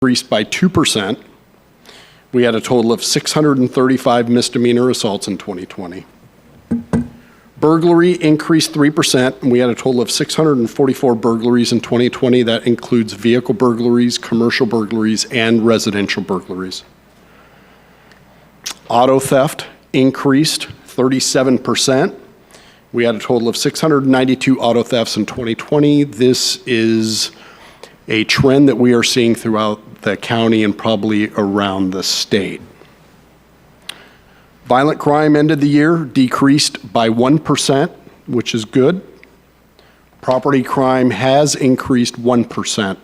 increased by 2%. We had a total of 635 misdemeanor assaults in 2020. Burglary increased 3%, and we had a total of 644 burglaries in 2020. That includes vehicle burglaries, commercial burglaries, and residential burglaries. Auto theft increased 37%. We had a total of 692 auto thefts in 2020. This is a trend that we are seeing throughout the county and probably around the state. Violent crime ended the year decreased by 1%, which is good. Property crime has increased 1%.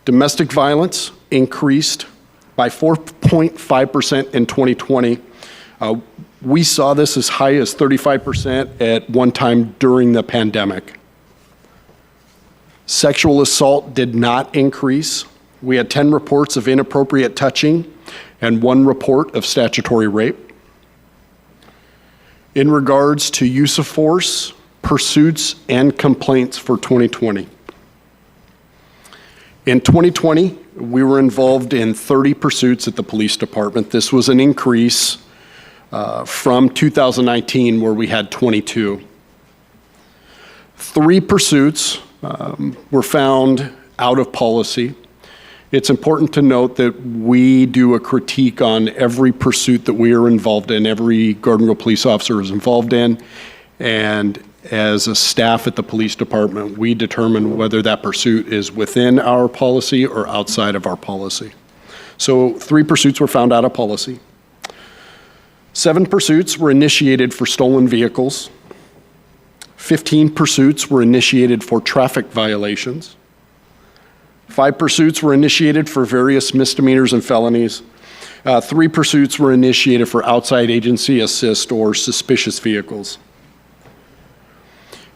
Domestic violence increased by 4.5% in 2020. We saw this as high as 35% at one time during the pandemic. Sexual assault did not increase. We had 10 reports of inappropriate touching and 1 report of statutory rape. In regards to use of force, pursuits, and complaints for 2020. In 2020, we were involved in 30 pursuits at the police department. This was an increase from 2019, where we had 22. 3 pursuits were found out of policy. It's important to note that we do a critique on every pursuit that we are involved in, every Garden Grove police officer is involved in, and as a staff at the police department, we determine whether that pursuit is within our policy or outside of our policy. So 3 pursuits were found out of policy. 7 pursuits were initiated for stolen vehicles. 15 pursuits were initiated for traffic violations. 5 pursuits were initiated for various misdemeanors and felonies. 3 pursuits were initiated for outside agency assist or suspicious vehicles.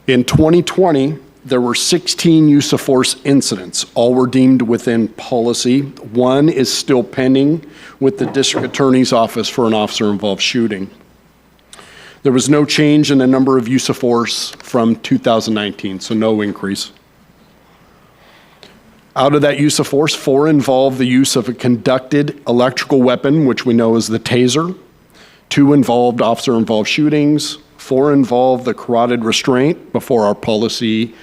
In 2020, there were 16 use of force incidents. All were deemed within policy. 1 is still pending with the district attorney's office for an officer-involved shooting. There was no change in the number of use of force from 2019, so no increase. Out of that use of force, 4 involved the use of a conducted electrical weapon, which we know as the taser. 2 involved officer-involved shootings. 4 involved the carotid restraint before our policy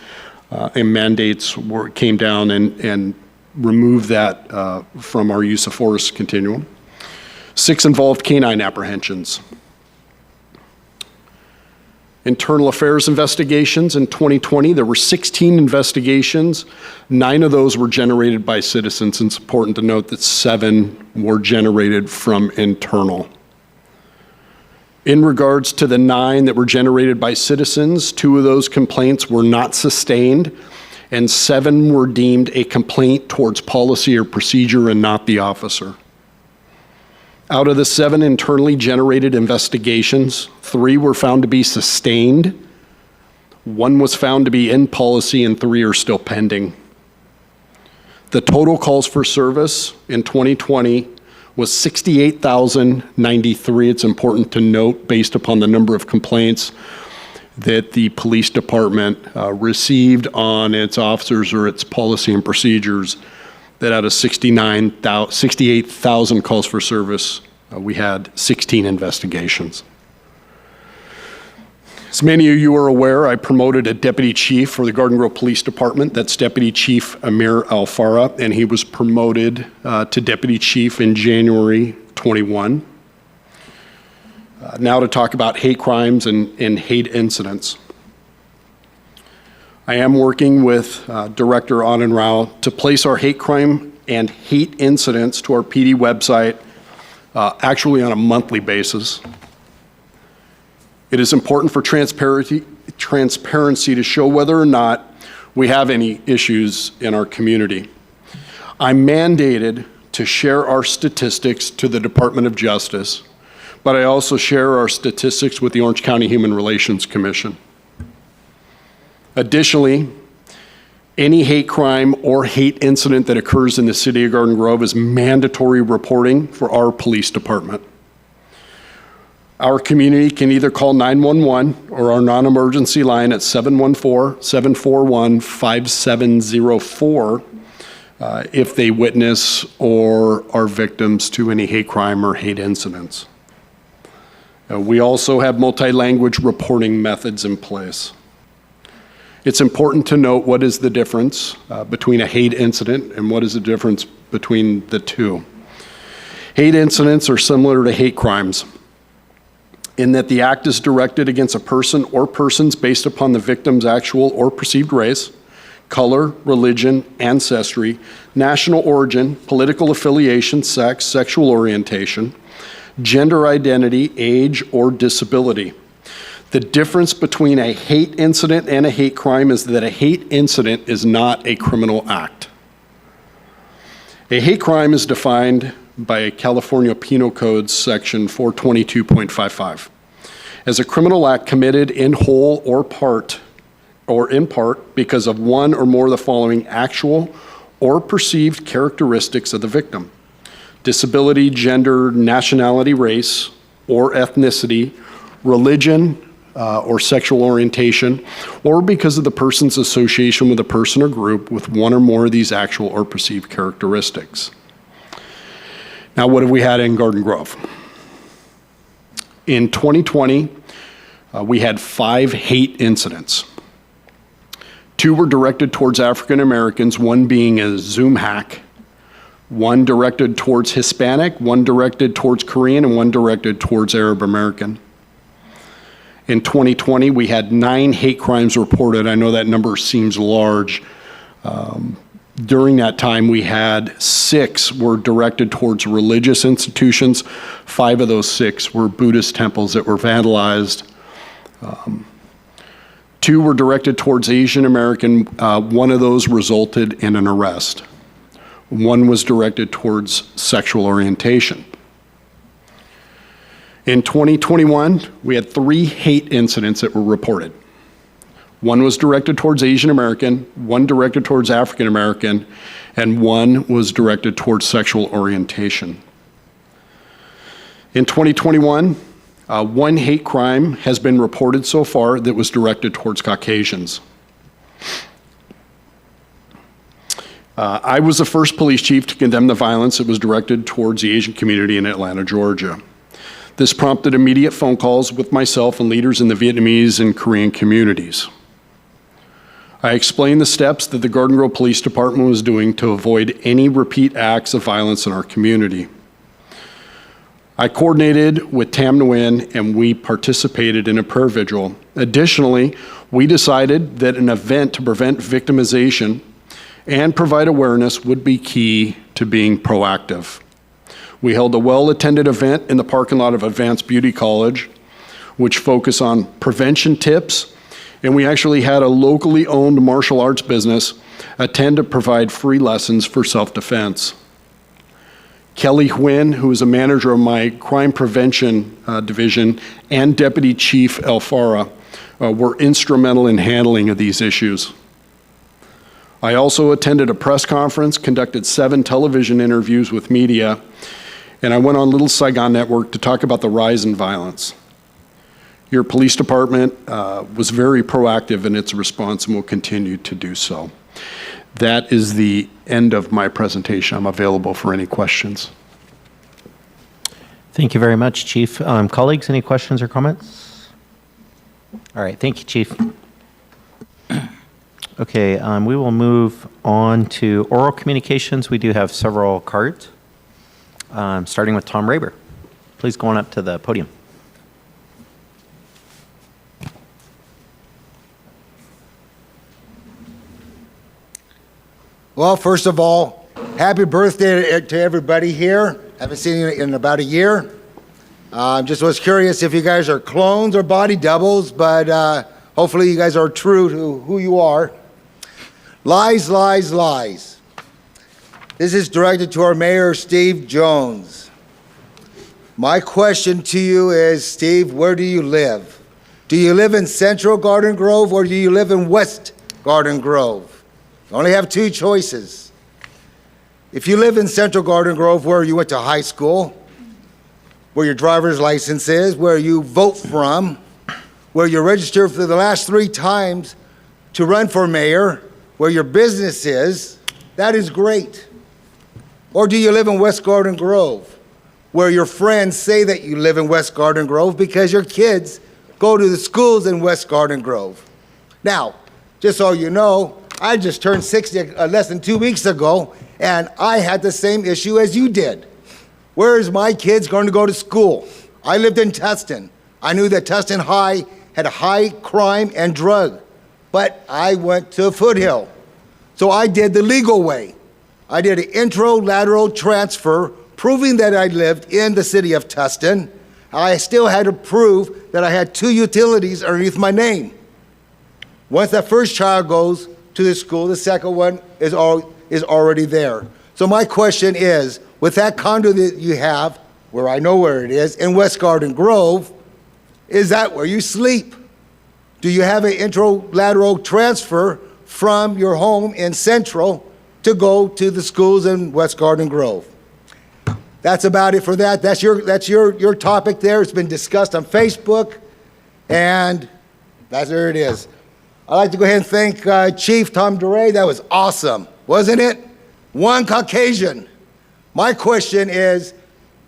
and mandates came down and removed that from our use of force continuum. 6 involved canine apprehensions. Internal affairs investigations in 2020, there were 16 investigations. 9 of those were generated by citizens, and it's important to note that 7 were generated from internal. In regards to the 9 that were generated by citizens, 2 of those complaints were not sustained, and 7 were deemed a complaint towards policy or procedure and not the officer. Out of the 7 internally generated investigations, 3 were found to be sustained, 1 was found to be in policy, and 3 are still pending. The total calls for service in 2020 was 68,093. It's important to note, based upon the number of complaints that the police department received on its officers or its policy and procedures, that out of 68,000 calls for service, we had 16 investigations. As many of you are aware, I promoted a deputy chief for the Garden Grove Police Department. That's Deputy Chief Amir Alfara, and he was promoted to deputy chief in January 21. Now to talk about hate crimes and hate incidents. I am working with Director Anand Rao to place our hate crime and hate incidents to our PD website actually on a monthly basis. It is important for transparency to show whether or not we have any issues in our community. I'm mandated to share our statistics to the Department of Justice, but I also share our statistics with the Orange County Human Relations Commission. Additionally, any hate crime or hate incident that occurs in the city of Garden Grove is mandatory reporting for our police department. Our community can either call 911 or our non-emergency line at 714-741-5704 if they witness or are victims to any hate crime or hate incidents. We also have multi-language reporting methods in place. It's important to note what is the difference between a hate incident and what is the difference between the two. Hate incidents are similar to hate crimes in that the act is directed against a person or persons based upon the victim's actual or perceived race, color, religion, ancestry, national origin, political affiliation, sex, sexual orientation, gender identity, age, or disability. The difference between a hate incident and a hate crime is that a hate incident is not a criminal act. A hate crime is defined by California Penal Code section 422.55 as a criminal act committed in whole or in part because of one or more of the following actual or perceived characteristics of the victim: disability, gender, nationality, race, or ethnicity, religion, or sexual orientation, or because of the person's association with a person or group with one or more of these actual or perceived characteristics. Now, what have we had in Garden Grove? In 2020, we had 5 hate incidents. 2 were directed towards African Americans, one being a Zoom hack, one directed towards Hispanic, one directed towards Korean, and one directed towards Arab American. In 2020, we had 9 hate crimes reported. I know that number seems large. During that time, we had 6 were directed towards religious institutions. 5 of those 6 were Buddhist temples that were vandalized. 2 were directed towards Asian American. One of those resulted in an arrest. One was directed towards sexual orientation. In 2021, we had 3 hate incidents that were reported. One was directed towards Asian American, one directed towards African American, and one was directed towards sexual orientation. In 2021, 1 hate crime has been reported so far that was directed towards Caucasians. I was the first police chief to condemn the violence that was directed towards the Asian community in Atlanta, Georgia. This prompted immediate phone calls with myself and leaders in the Vietnamese and Korean communities. I explained the steps that the Garden Grove Police Department was doing to avoid any repeat acts of violence in our community. I coordinated with Tam Nguyen and we participated in a prayer vigil. Additionally, we decided that an event to prevent victimization and provide awareness would be key to being proactive. We held a well-attended event in the parking lot of Advanced Beauty College, which focused on prevention tips, and we actually had a locally owned martial arts business attend to provide free lessons for self-defense. Kelly Huynh, who is a manager of my crime prevention division, and Deputy Chief Alfara were instrumental in handling of these issues. I also attended a press conference, conducted 7 television interviews with media, and I went on Little Saigon Network to talk about the rise in violence. Your police department was very proactive in its response and will continue to do so. That is the end of my presentation. I'm available for any questions. Thank you very much, Chief. Colleagues, any questions or comments? All right, thank you, Chief. Okay, we will move on to oral communications. We do have several cards, starting with Tom Raber. Please go on up to the podium. Well, first of all, happy birthday to everybody here. Haven't seen you in about a year. Just was curious if you guys are clones or body doubles, but hopefully you guys are true to who you are. Lies, lies, lies. This is directed to our mayor, Steve Jones. My question to you is, Steve, where do you live? Do you live in Central Garden Grove or do you live in West Garden Grove? You only have 2 choices. If you live in Central Garden Grove, where you went to high school, where your driver's license is, where you vote from, where you're registered for the last 3 times to run for mayor, where your business is, That is great. Or do you live in West Garden Grove, where your friends say that you live in West Garden Grove because your kids go to the schools in West Garden Grove? Now, just so you know, I just turned 60 less than 2 weeks ago, and I had the same issue as you did. Where is my kids going to go to school? I lived in Tustin. I knew that Tustin High had a high crime and drug, but I went to Foothill. So I did the legal way. I did an intro-lateral transfer proving that I lived in the city of Tustin. I still had to prove that I had 2 utilities underneath my name. Once that first child goes to the school, the second one is already there. So my question is, with that condo that you have, where I know where it is, in West Garden Grove, is that where you sleep? Do you have an intro-lateral transfer from your home in Central to go to the schools in West Garden Grove? That's about it for that. That's your topic there. It's been discussed on Facebook, and there it is. I'd like to go ahead and thank Chief Tom DeRay. That was awesome, wasn't it? One Caucasian. My question is,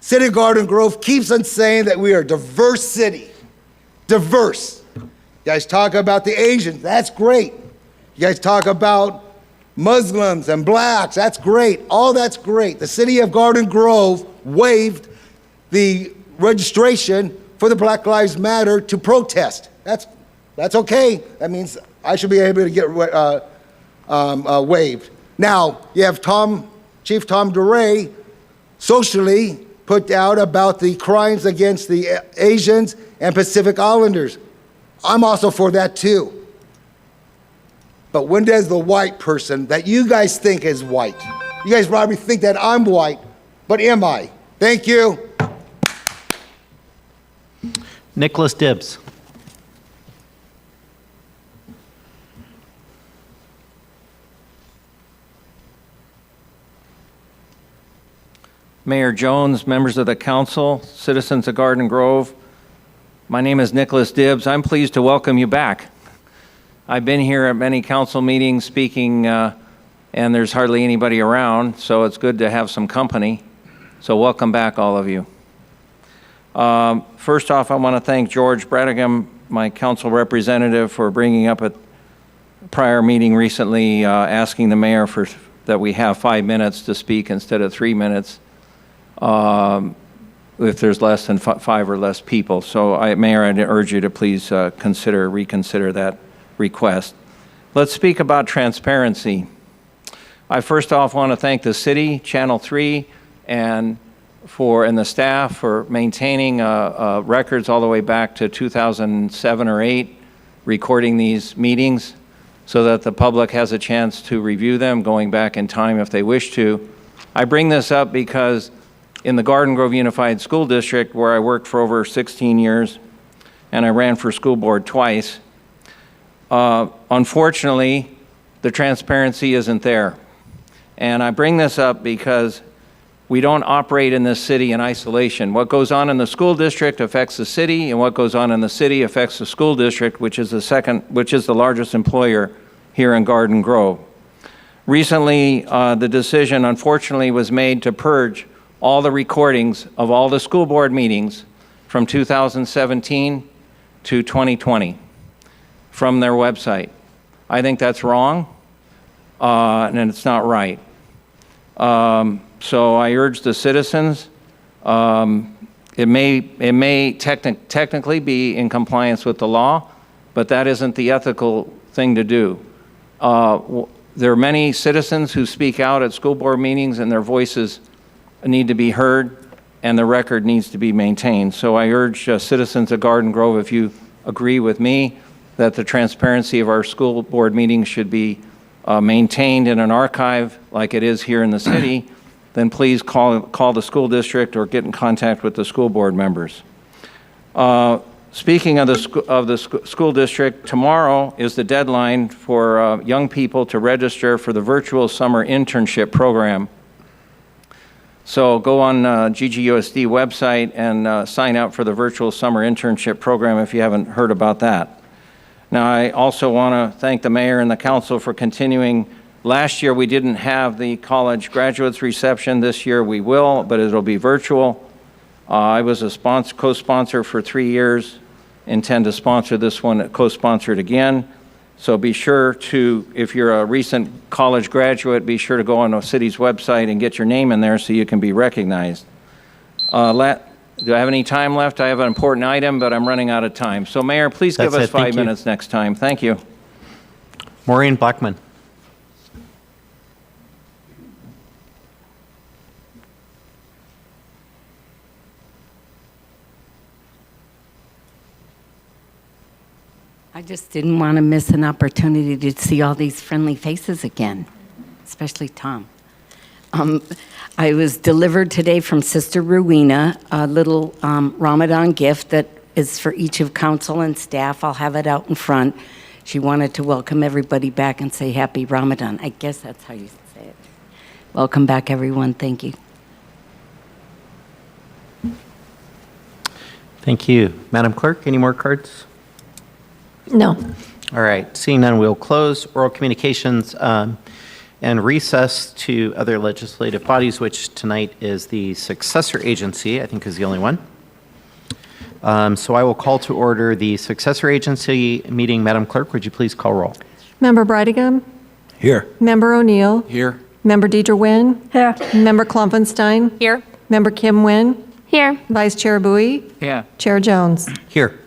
City of Garden Grove keeps on saying that we are a diverse city. Diverse. You guys talk about the Asians, that's great. You guys talk about Muslims and blacks, that's great. All that's great. The City of Garden Grove waived the registration for the Black Lives Matter to protest. That's okay. That means I should be able to get waived. Now, you have Chief Tom DeRay socially put out about the crimes against the Asians and Pacific Islanders. I'm also for that too. But when does the white person that you guys think is white, you guys probably think that I'm white, but am I? Thank you. Nicholas Dibbs. Mayor Jones, members of the council, citizens of Garden Grove, my name is Nicholas Dibbs. I'm pleased to welcome you back. I've been here at many council meetings speaking, and there's hardly anybody around, so it's good to have some company. So welcome back, all of you. First off, I want to thank George Bradingham, my council representative, for bringing up a prior meeting recently, asking the mayor that we have 5 minutes to speak instead of 3 minutes. If there's less than 5 or less people. So, Mayor, I'd urge you to please reconsider that request. Let's speak about transparency. I first off want to thank the city, Channel 3, and the staff for maintaining records all the way back to 2007 or 8, recording these meetings so that the public has a chance to review them going back in time if they wish to. I bring this up because in the Garden Grove Unified School District, where I worked for over 16 years, and I ran for school board twice, unfortunately, the transparency isn't there. And I bring this up because we don't operate in this city in isolation. What goes on in the school district affects the city, and what goes on in the city affects the school district, which is the largest employer here in Garden Grove. Recently, the decision, unfortunately, was made to purge all the recordings of all the school board meetings from 2017 to 2020 from their website. I think that's wrong, and it's not right. So I urge the citizens, it may technically be in compliance with the law, but that isn't the ethical thing to do. There are many citizens who speak out at school board meetings, and their voices need to be heard, and the record needs to be maintained. So I urge citizens of Garden Grove, if you agree with me, that the transparency of our school board meetings should be maintained in an archive like it is here in the city, then please call the school district or get in contact with the school board members. Speaking of the school district, tomorrow is the deadline for young people to register for the virtual summer internship program. So go on GGUSD website and sign up for the virtual summer internship program if you haven't heard about that. Now, I also want to thank the mayor and the council for continuing Last year, we didn't have the college graduates reception. This year, we will, but it'll be virtual. I was a co-sponsor for 3 years, intend to sponsor this one, co-sponsored again. So be sure to, if you're a recent college graduate, be sure to go on the city's website and get your name in there so you can be recognized. Do I have any time left? I have an important item, but I'm running out of time. So Mayor, please give That's us it. Thank 5 you. minutes next time. Thank you. Maureen Blackman. I just didn't want to miss an opportunity to see all these friendly faces again, especially Tom. I was delivered today from Sister Rowena a little Ramadan gift that is for each of council and staff. I'll have it out in front. She wanted to welcome everybody back and say happy Ramadan. I guess that's how you say it. Welcome back, everyone. Thank you. Thank you. Madam Clerk, any more cards? No. All right, seeing none, we'll close oral communications and recess to other legislative bodies, which tonight is the successor agency, I think is the only one. So I will call to order the successor agency meeting. Madam Clerk, would you please call roll? Member Brightigam? Here. Member O'Neill? Here. Member Deidre Nguyen? Here. Member Klopfenstein? Here. Member Kim Nguyen? Here. Vice Chair Bowie? Yeah. Chair Jones? Here.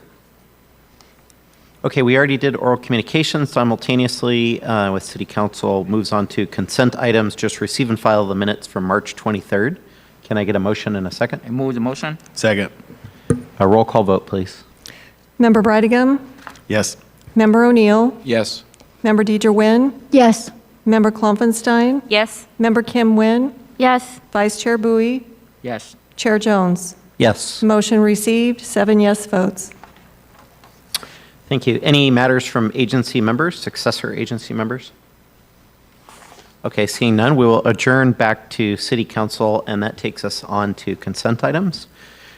Okay, we already did oral communications simultaneously with City Council. Moves on to consent items. Just receive and file the minutes from March 23rd. Can I get a motion in a second? I move the motion. Second. A roll call vote, please. Member Brightigam? Yes. Member O'Neill? Yes. Member Deidre Nguyen? Yes. Member Klopfenstein? Yes. Member Kim Nguyen? Yes. Vice Chair Bowie? Yes. Chair Jones? Yes. Motion received, 7 yes votes. Thank you. Any matters from agency members, successor agency members? Okay, seeing none, we will adjourn back to City Council, and that takes us on to consent items.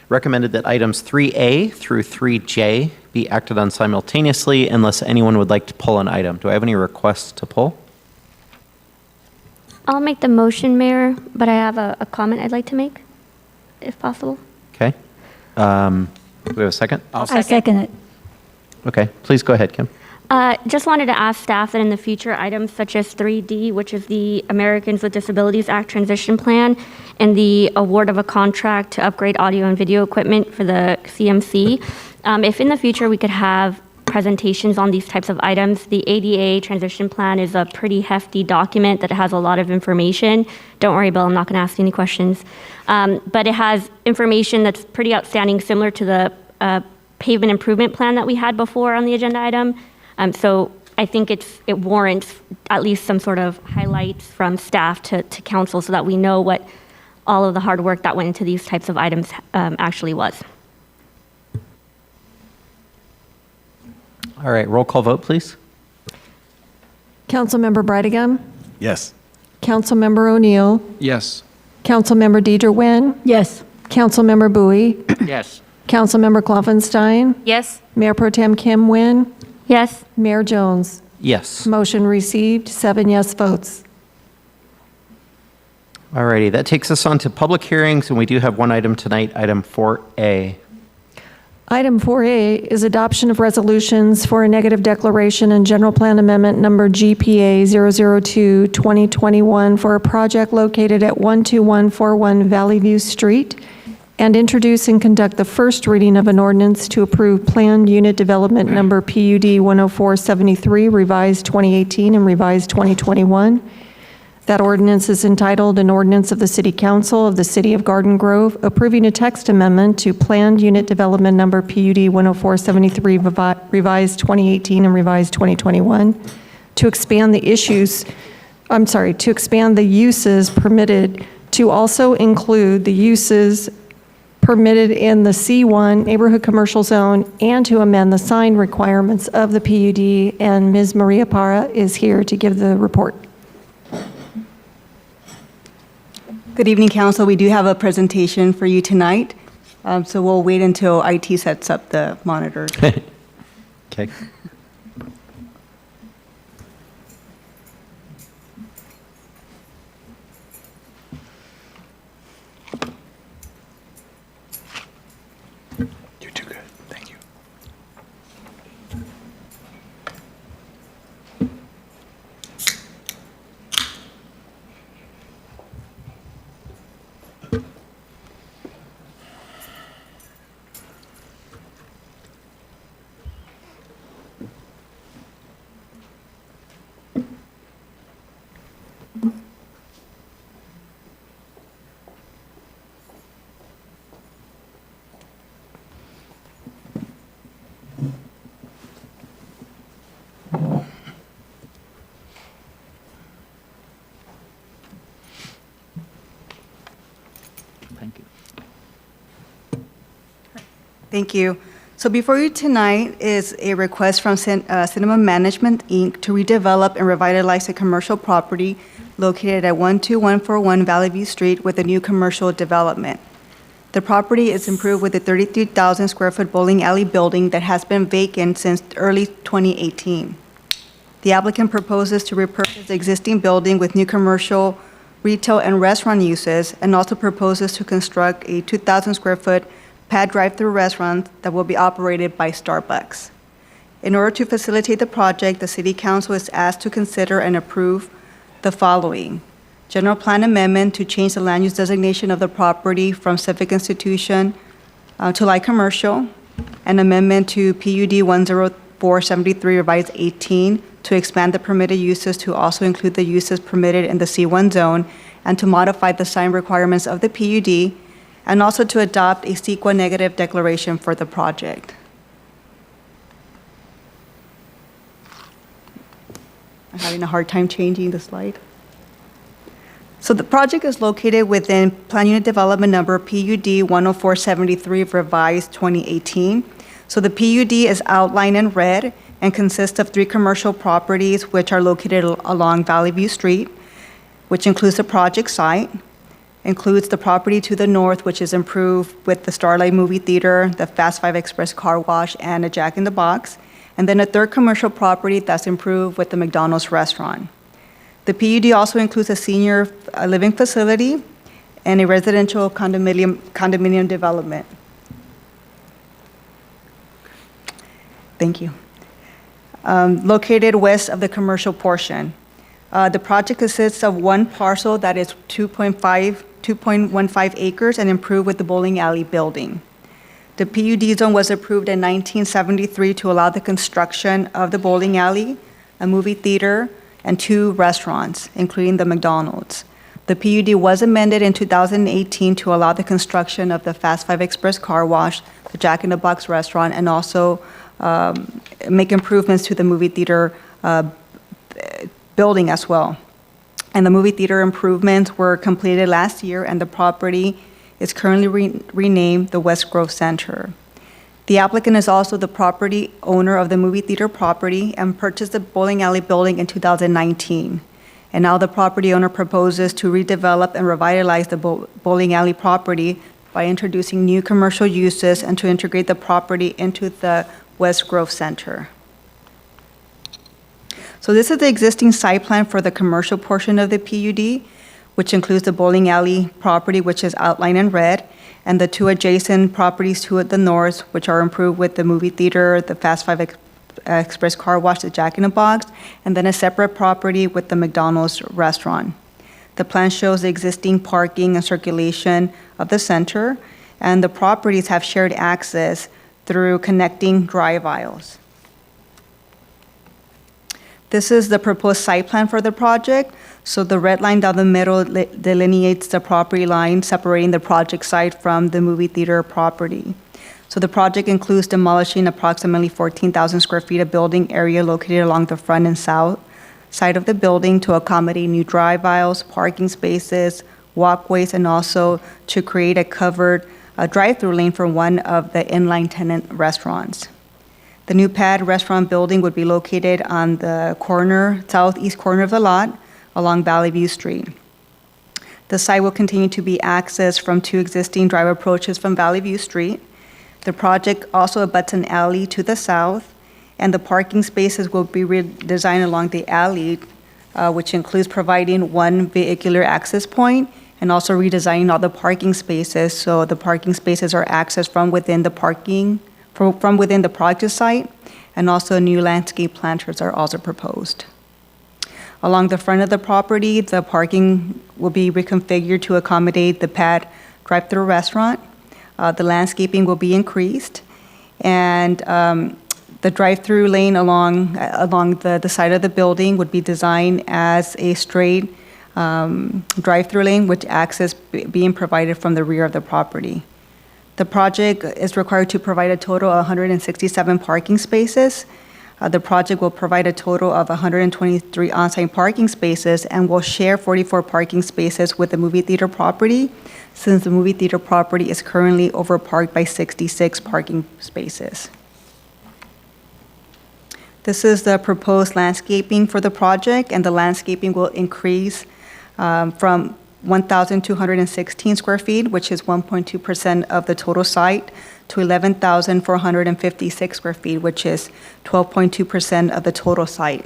Recommended that items 3A through 3J be acted on simultaneously unless anyone would like to pull an item. Do I have any requests to pull? I'll make the motion, Mayor, but I have a comment I'd like to make, if possible. Okay. Do we have a second? I second it. Okay, please go ahead, Kim. Just wanted to ask staff that in the future, items such as 3D, which is the Americans with Disabilities Act Transition Plan, and the award of a contract to upgrade audio and video equipment for the CMC, if in the future we could have presentations on these types of items. The ADA Transition Plan is a pretty hefty document that has a lot of information. Don't worry, Bill, I'm not going to ask you any questions. But it has information that's pretty outstanding, similar to the pavement improvement plan that we had before on the agenda item. So I think it warrants at least some sort of highlights from staff to council so that we know what all of the hard work that went into these types of items actually was. All right, roll call vote, please. Councilmember Brightigam? Yes. Councilmember O'Neill? Yes. Councilmember Deidre Nguyen? Yes. Councilmember Bowie? Yes. Councilmember Klopfenstein? Yes. Mayor Pro Tem Kim Nguyen? Yes. Mayor Jones? Yes. Motion received, 7 yes votes. All righty, that takes us on to public hearings, and we do have one item tonight, item 4A. Item 4A is adoption of resolutions for a negative declaration and general plan amendment number GPA 002-2021 for a project located at 12141 Valley View Street, and introduce and conduct the first reading of an ordinance to approve planned unit development number PUD 10473, revised 2018 and revised 2021. That ordinance is entitled An Ordinance of the City Council of the City of Garden Grove approving a text amendment to planned unit development number PUD 10473, revised 2018 and revised 2021, to expand the uses permitted to also include the uses permitted in the C1 Neighborhood Commercial Zone, and to amend the sign requirements of the PUD. And Ms. Maria Parra is here to give the report. Good evening, Council. We do have a presentation for you tonight, so we'll wait until IT sets up the monitors. Okay. Thank you. So before you tonight is a request from Cinema Management, Inc. to redevelop and revitalize a commercial property located at 12141 Valley View Street with a new commercial development. The property is improved with a 33,000 square foot bowling alley building that has been vacant since early 2018. The applicant proposes to repurpose the existing building with new commercial, retail, and restaurant uses, and also proposes to construct a 2,000 square foot pad drive-through restaurant that will be operated by Starbucks. In order to facilitate the project, the City Council is asked to consider and approve the following: general plan amendment to change the land use designation of the property from civic institution to light commercial, an amendment to PUD 10473 revised 18 to expand the permitted uses to also include the uses permitted in the C1 zone, and to modify the sign requirements of the PUD, and also to adopt a CEQA negative declaration for the project. I'm having a hard time changing the slide. So the project is located within Plan Unit Development Number PUD 10473 revised 2018. So the PUD is outlined in red and consists of 3 commercial properties which are located along Valley View Street, which includes the project site, includes the property to the north, which is improved with the Starlight Movie Theater, the Fast 5 Express Car Wash, and a Jack in the Box, and then a third commercial property that's improved with the McDonald's restaurant. The PUD also includes a senior living facility and a residential condominium development. Thank you. Located west of the commercial portion. The project consists of one parcel that is 2.15 acres and improved with the bowling alley building. The PUD zone was approved in 1973 to allow the construction of the bowling alley, a movie theater, and 2 restaurants, including the McDonald's. The PUD was amended in 2018 to allow the construction of the Fast 5 Express Car Wash, the Jack in the Box restaurant, and also make improvements to the movie theater building as well. And the movie theater improvements were completed last year, and the property is currently renamed the West Grove Center. The applicant is also the property owner of the movie theater property and purchased the bowling alley building in 2019. And now the property owner proposes to redevelop and revitalize the bowling alley property by introducing new commercial uses and to integrate the property into the West Grove Center. So this is the existing site plan for the commercial portion of the PUD, which includes the bowling alley property, which is outlined in red, and the 2 adjacent properties to the north, which are improved with the movie theater, the Fast 5 Express Car Wash, the Jack in the Box, and then a separate property with the McDonald's restaurant. The plan shows the existing parking and circulation of the center, and the properties have shared access through connecting drive aisles. This is the proposed site plan for the project. So the red line down the middle delineates the property line separating the project site from the movie theater property. So the project includes demolishing approximately 14,000 square feet of building area located along the front and south side of the building to accommodate new drive aisles, parking spaces, walkways, and also to create a covered drive-through lane for one of the inline tenant restaurants. The new pad restaurant building would be located on the southeast corner of the lot along Valley View Street. The site will continue to be accessed from 2 existing drive approaches from Valley View Street. The project also abuts an alley to the south, and the parking spaces will be redesigned along the alley, which includes providing 1 vehicular access point and also redesigning all the parking spaces so the parking spaces are accessed from within the project site, and also new landscape planters are also proposed. Along the front of the property, the parking will be reconfigured to accommodate the pad drive-through restaurant. The landscaping will be increased, and the drive-through lane along the side of the building would be designed as a straight drive-through lane, with access being provided from the rear of the property. The project is required to provide a total of 167 parking spaces. The project will provide a total of 123 on-site parking spaces and will share 44 parking spaces with the movie theater property, since the movie theater property is currently overparked by 66 parking spaces. This is the proposed landscaping for the project, and the landscaping will increase from 1,216 square feet, which is 1.2% of the total site, to 11,456 square feet, which is 12.2% of the total site.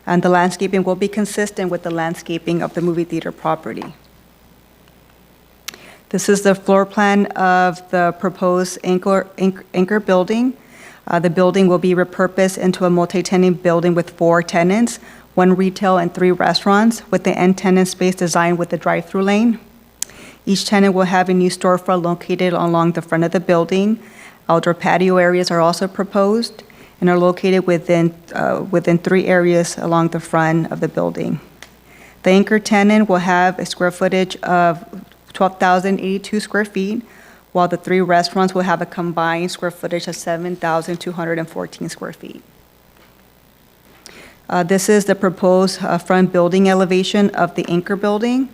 And the landscaping will be consistent with the landscaping of the movie theater property. This is the floor plan of the proposed anchor building. The building will be repurposed into a multi-tenant building with 4 tenants, 1 retail and 3 restaurants, with the end tenant space designed with a drive-through lane. Each tenant will have a new storefront located along the front of the building. Outdoor patio areas are also proposed and are located within 3 areas along the front of the building. The anchor tenant will have a square footage of 12,082 square feet, while the 3 restaurants will have a combined square footage of 7,214 square feet. This is the proposed front building elevation of the anchor building.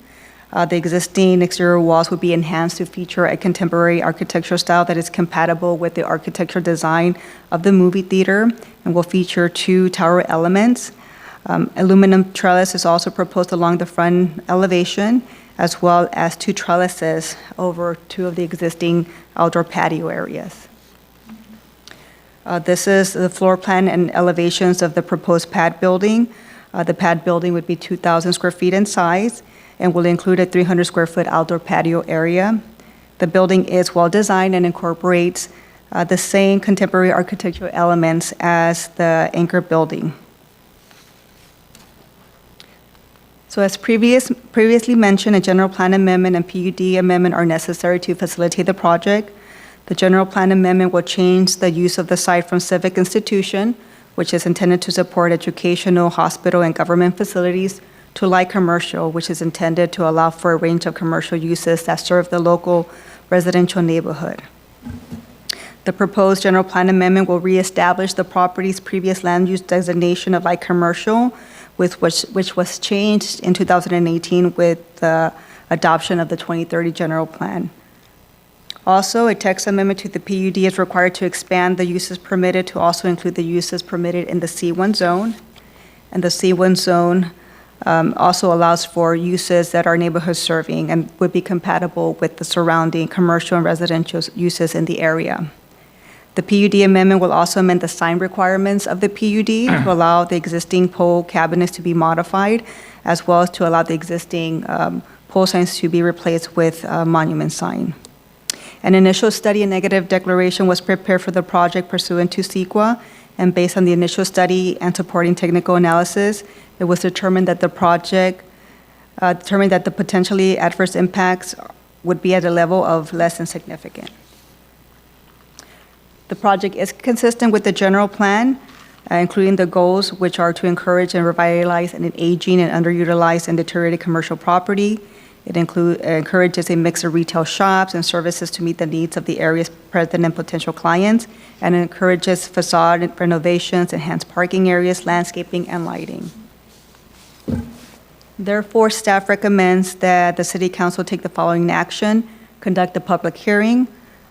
The existing exterior walls will be enhanced to feature a contemporary architectural style that is compatible with the architectural design of the movie theater and will feature 2 tower elements. Aluminum trellis is also proposed along the front elevation, as well as 2 trellises over 2 of the existing outdoor patio areas. This is the floor plan and elevations of the proposed pad building. The pad building would be 2,000 square feet in size and will include a 300 square foot outdoor patio area. The building is well designed and incorporates the same contemporary architectural elements as the anchor building. So as previously mentioned, a general plan amendment and PUD amendment are necessary to facilitate the project. The general plan amendment will change the use of the site from civic institution, which is intended to support educational, hospital, and government facilities, to light commercial, which is intended to allow for a range of commercial uses that serve the local residential neighborhood. The proposed general plan amendment will reestablish the property's previous land use designation of light commercial, which was changed in 2018 with the adoption of the 2030 general plan. Also, a text amendment to the PUD is required to expand the uses permitted to also include the uses permitted in the C1 zone. And the C1 zone also allows for uses that are neighborhood serving and would be compatible with the surrounding commercial and residential uses in the area. The PUD amendment will also amend the sign requirements of the PUD to allow the existing pole cabinets to be modified, as well as to allow the existing pole signs to be replaced with a monument sign. An initial study and negative declaration was prepared for the project pursuant to CEQA, and based on the initial study and supporting technical analysis, it was determined that the potentially adverse impacts would be at a level of less than significant. The project is consistent with the general plan, including the goals, which are to encourage and revitalize an aging and underutilized and deteriorated commercial property. It encourages a mix of retail shops and services to meet the needs of the area's present and potential clients, and encourages facade renovations, enhanced parking areas, landscaping, and lighting. Therefore, staff recommends that the City Council take the following action: conduct a public hearing,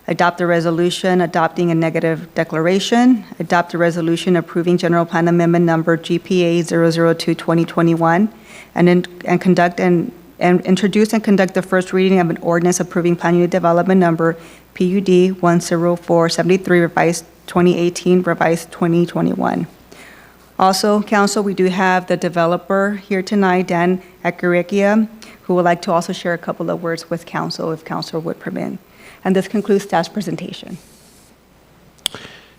adopt a resolution adopting a negative declaration, adopt a resolution approving General Plan Amendment Number GPA 002-2021, and introduce and conduct the first reading of an ordinance approving Plan Unit Development Number PUD 10473, revised 2018, revised 2021. Also, Council, we do have the developer here tonight, Dan Akurikia, who would like to also share a couple of words with Council, if Council would permit. And this concludes staff's presentation.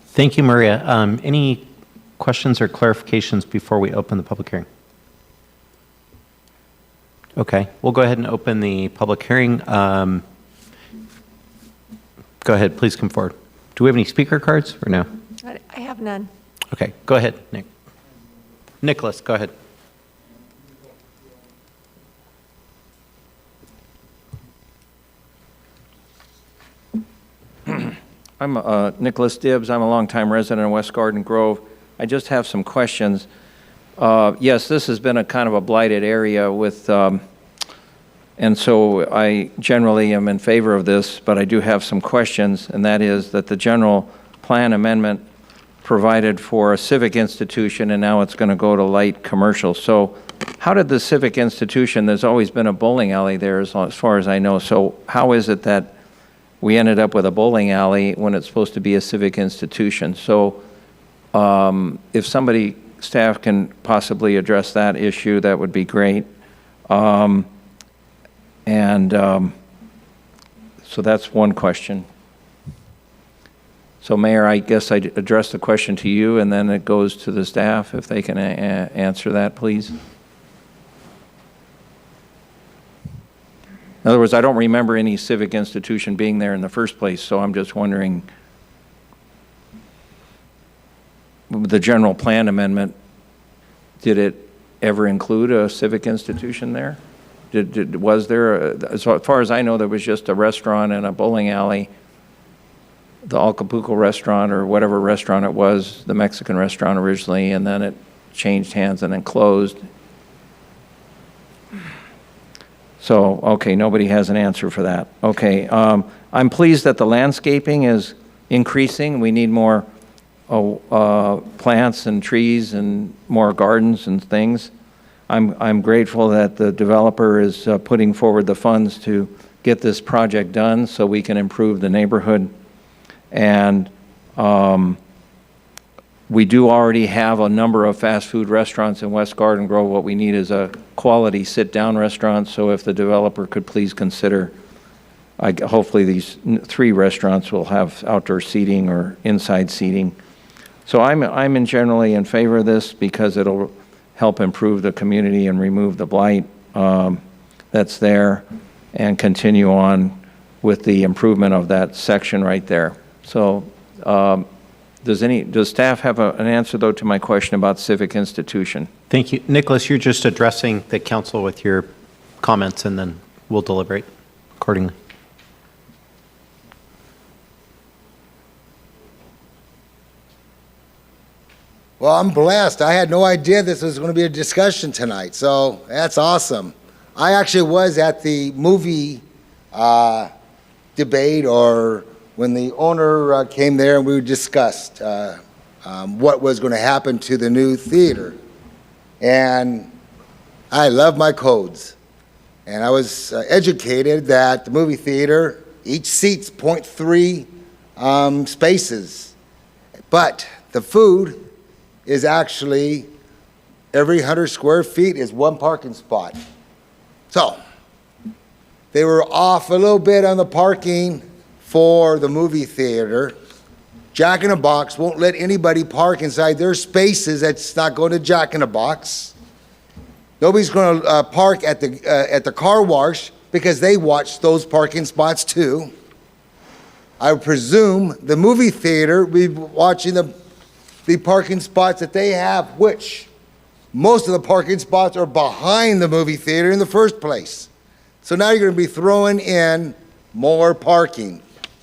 Thank you, Maria. Any questions or clarifications before we open the public hearing? Okay, we'll go ahead and open the public hearing. Go ahead, please come forward. Do we have any speaker cards or no? I have none. Okay, go ahead, Nick. Nicholas, go ahead. I'm Nicholas Dibbs. I'm a longtime resident of West Garden Grove. I just have some questions. Yes, this has been a kind of a blighted area with, and so I generally am in favor of this, but I do have some questions, and that is that the general plan amendment provided for a civic institution, and now it's going to go to light commercial. So how did the civic institution, there's always been a bowling alley there as far as I know, so how is it that we ended up with a bowling alley when it's supposed to be a civic institution? So if somebody, staff can possibly address that issue, that would be great. So that's one question. So Mayor, I guess I address the question to you, and then it goes to the staff, if they can answer that, please. In other words, I don't remember any civic institution being there in the first place, so I'm just wondering, the general plan amendment, did it ever include a civic institution there? Was there, as far as I know, there was just a restaurant and a bowling alley, the Acapulco restaurant or whatever restaurant it was, the Mexican restaurant originally, and then it changed hands and then closed. So, okay, nobody has an answer for that. Okay, I'm pleased that the landscaping is increasing. We need more plants and trees and more gardens and things. I'm grateful that the developer is putting forward the funds to get this project done so we can improve the neighborhood. And we do already have a number of fast food restaurants in West Garden Grove. What we need is a quality sit-down restaurant. So if the developer could please consider, hopefully these 3 restaurants will have outdoor seating or inside seating. So I'm generally in favor of this because it'll help improve the community and remove the blight that's there and continue on with the improvement of that section right there. So does staff have an answer, though, to my question about civic institution? Thank you. Nicholas, you're just addressing the council with your comments, and then we'll deliberate accordingly. Well, I'm blessed. I had no idea this was going to be a discussion tonight, so that's awesome. I actually was at the movie debate, or when the owner came there and we discussed what was going to happen to the new theater. And I love my codes. And I was educated that the movie theater, each seat's 0.3 spaces. But the food is actually every 100 square feet is 1 parking spot. So they were off a little bit on the parking for the movie theater. Jack in the Box won't let anybody park inside their spaces that's not going to Jack in the Box. Nobody's going to park at the car wash because they watch those parking spots too. I presume the movie theater will be watching the parking spots that they have, which most of the parking spots are behind the movie theater in the first place. So now you're going to be throwing in more parking.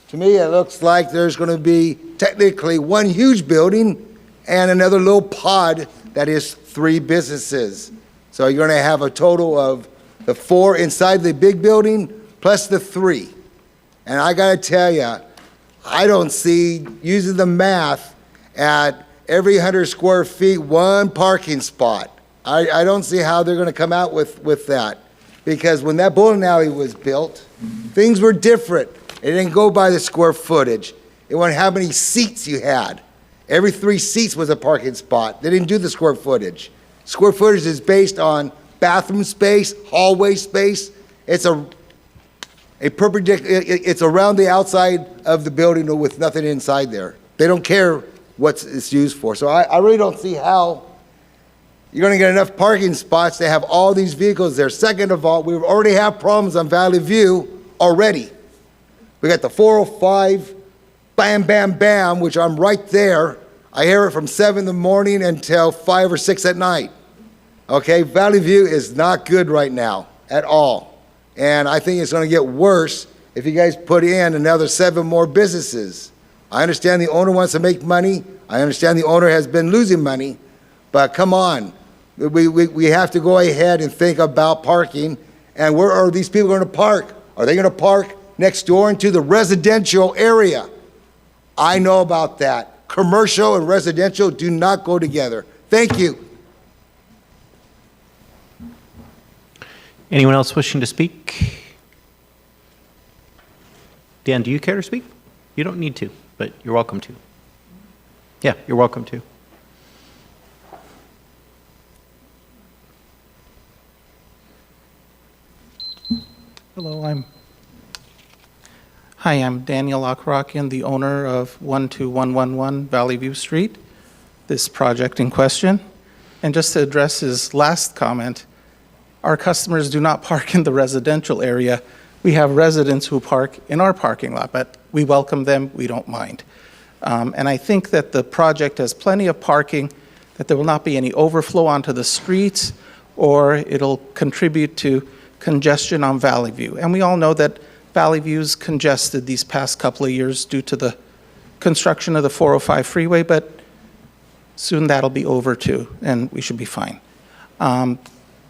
To me, it looks like there's going to be technically one huge building and another little pod that is 3 businesses. So you're going to have a total of the 4 inside the big building plus the 3. And I got to tell you, I don't see, using the math, at every 100 square feet, 1 parking spot. I don't see how they're going to come out with that. Because when that bowling alley was built, things were different. It didn't go by the square footage. It went how many seats you had. Every 3 seats was a parking spot. They didn't do the square footage. Square footage is based on bathroom space, hallway space. It's it's around the outside of the building with nothing inside there. They don't care what it's used for. So I really don't see how you're going to get enough parking spots to have all these vehicles there. Second of all, we already have problems on Valley View already. We got the 405, bam, bam, bam, which I'm right there. I hear it from 7 in the morning until 5 or 6 at night. Okay, Valley View is not good right now at all. And I think it's going to get worse if you guys put in another 7 more businesses. I understand the owner wants to make money. I understand the owner has been losing money, but come on. We have to go ahead and think about parking, and where are these people going to park? Are they going to park next door into the residential area? I know about that. Commercial and residential do not go together. Thank you. Anyone else wishing to speak? Dan, do you care to speak? You don't need to, but you're welcome to. Yeah, you're welcome to. Hello, I'm Daniel Akhrakian, the owner of 12111 Valley View Street, this project in question. And just to address his last comment, our customers do not park in the residential area. We have residents who park in our parking lot, but we welcome them, we don't mind. And I think that the project has plenty of parking, that there will not be any overflow onto the streets, or it'll contribute to congestion on Valley View. And we all know that Valley View's congested these past couple of years due to the construction of the 405 freeway, but soon that'll be over too, and we should be fine.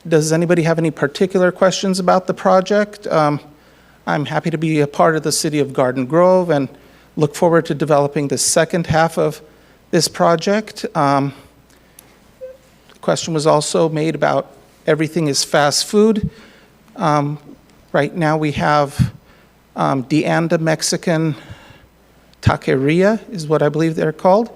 Does anybody have any particular questions about the project? I'm happy to be a part of the city of Garden Grove and look forward to developing the second half of this project. The question was also made about everything is fast food. Right now we have Deanda Mexican Taqueria is what I believe they're called,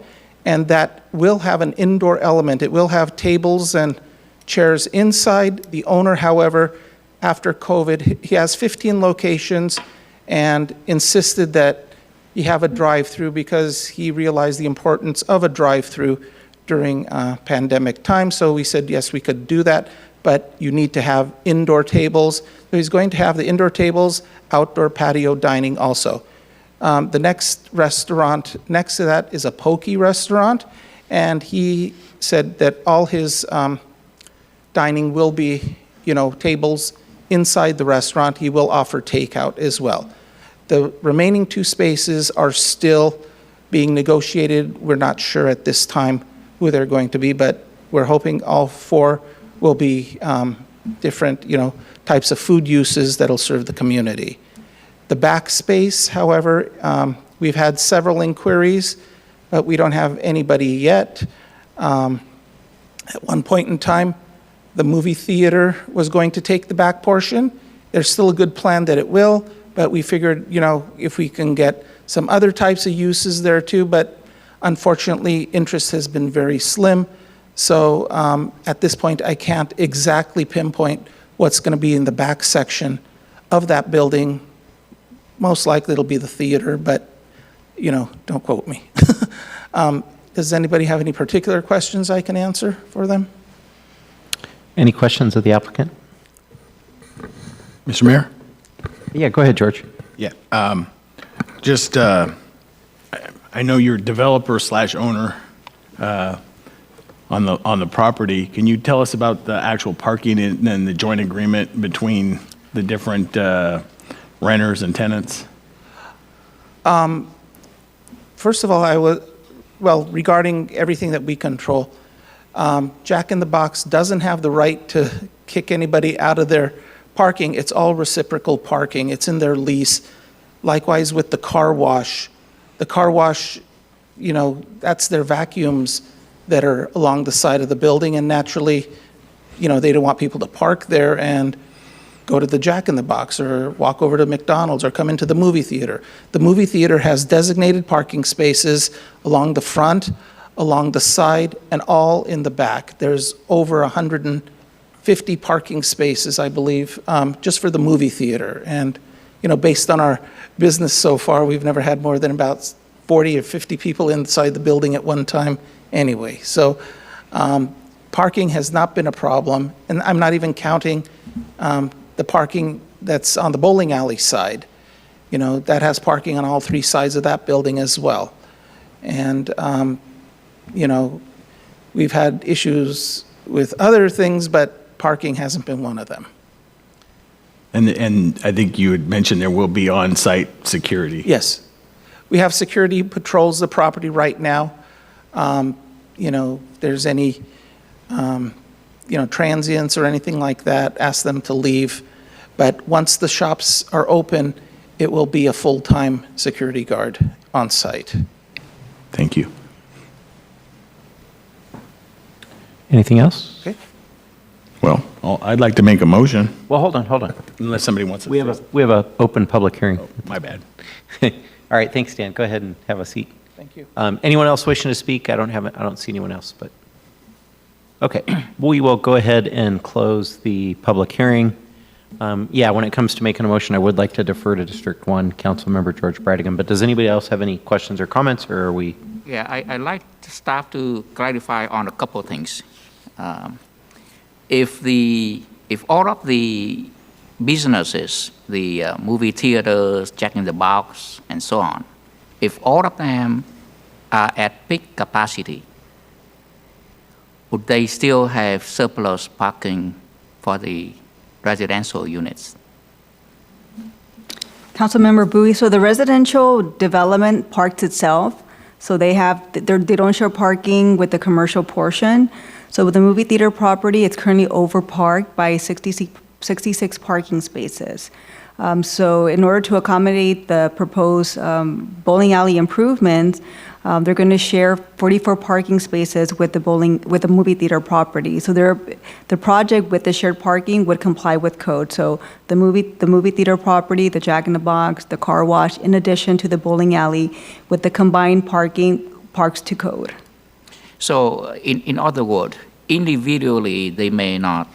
and that will have an indoor element. It will have tables and chairs inside. The owner, however, after COVID, he has 15 locations and insisted that you have a drive-through because he realized the importance of a drive-through during pandemic time. So we said, yes, we could do that, but you need to have indoor tables. So he's going to have the indoor tables, outdoor patio dining also. The next restaurant next to that is a poke restaurant, and he said that all his dining will be, tables inside the restaurant. He will offer takeout as well. The remaining 2 spaces are still being negotiated. We're not sure at this time who they're going to be, but we're hoping all 4 will be different, types of food uses that'll serve the community. The back space, however, we've had several inquiries, but we don't have anybody yet. At one point in time, the movie theater was going to take the back portion. There's still a good plan that it will, but we figured, if we can get some other types of uses there too, but unfortunately, interest has been very slim. So at this point, I can't exactly pinpoint what's going to be in the back section of that building. Most likely it'll be the theater, but, don't quote me. Does anybody have any particular questions I can answer for them? Any questions of the applicant? Mr. Mayor? Yeah, go ahead, George. Yeah. I know you're developer/owner on the property. Can you tell us about the actual parking and the joint agreement between the different renters and tenants? First of all, regarding everything that we control, Jack in the Box doesn't have the right to kick anybody out of their parking. It's all reciprocal parking. It's in their lease. Likewise with the car wash. The car wash, that's their vacuums that are along the side of the building, and naturally, they don't want people to park there and go to the Jack in the Box or walk over to McDonald's or come into the movie theater. The movie theater has designated parking spaces along the front, along the side, and all in the back. There's over 150 parking spaces, I believe, just for the movie theater. And, based on our business so far, we've never had more than about 40 or 50 people inside the building at one time anyway. So parking has not been a problem. And I'm not even counting the parking that's on the bowling alley side. That has parking on all 3 sides of that building as well. And, we've had issues with other things, but parking hasn't been one of them. And I think you had mentioned there will be on-site security. Yes. We have security who patrols the property right now. You know, if there's any, you know, transients or anything like that, ask them to leave. But once the shops are open, it will be a full-time security guard on site. Thank you. Anything else? Okay? Well, I'd like to make a motion, Well, hold on. unless somebody wants to. We have a open public hearing. My bad. All right, thanks, Dan. Go ahead and have a seat. Thank you. Anyone else wishing to speak? I don't see anyone else, but, okay. We will go ahead and close the public hearing. Yeah, when it comes to making a motion, I would like to defer to District 1, Councilmember George Brightingham, but does anybody else have any questions or comments, or are we? Yeah, I'd like the staff to clarify on a couple of things. If all of the businesses, the movie theaters, Jack in the Box, and so on, if all of them are at peak capacity, would they still have surplus parking for the residential units? Councilmember Bowie, so the residential development parks itself, so they don't share parking with the commercial portion. So with the movie theater property, it's currently overparked by 66 parking spaces. So in order to accommodate the proposed bowling alley improvements, they're going to share 44 parking spaces with the movie theater property. So the project with the shared parking would comply with code. So the movie theater property, the Jack in the Box, the car wash, in addition to the bowling alley, with the combined parking, parks to code. So in other words, individually, they may not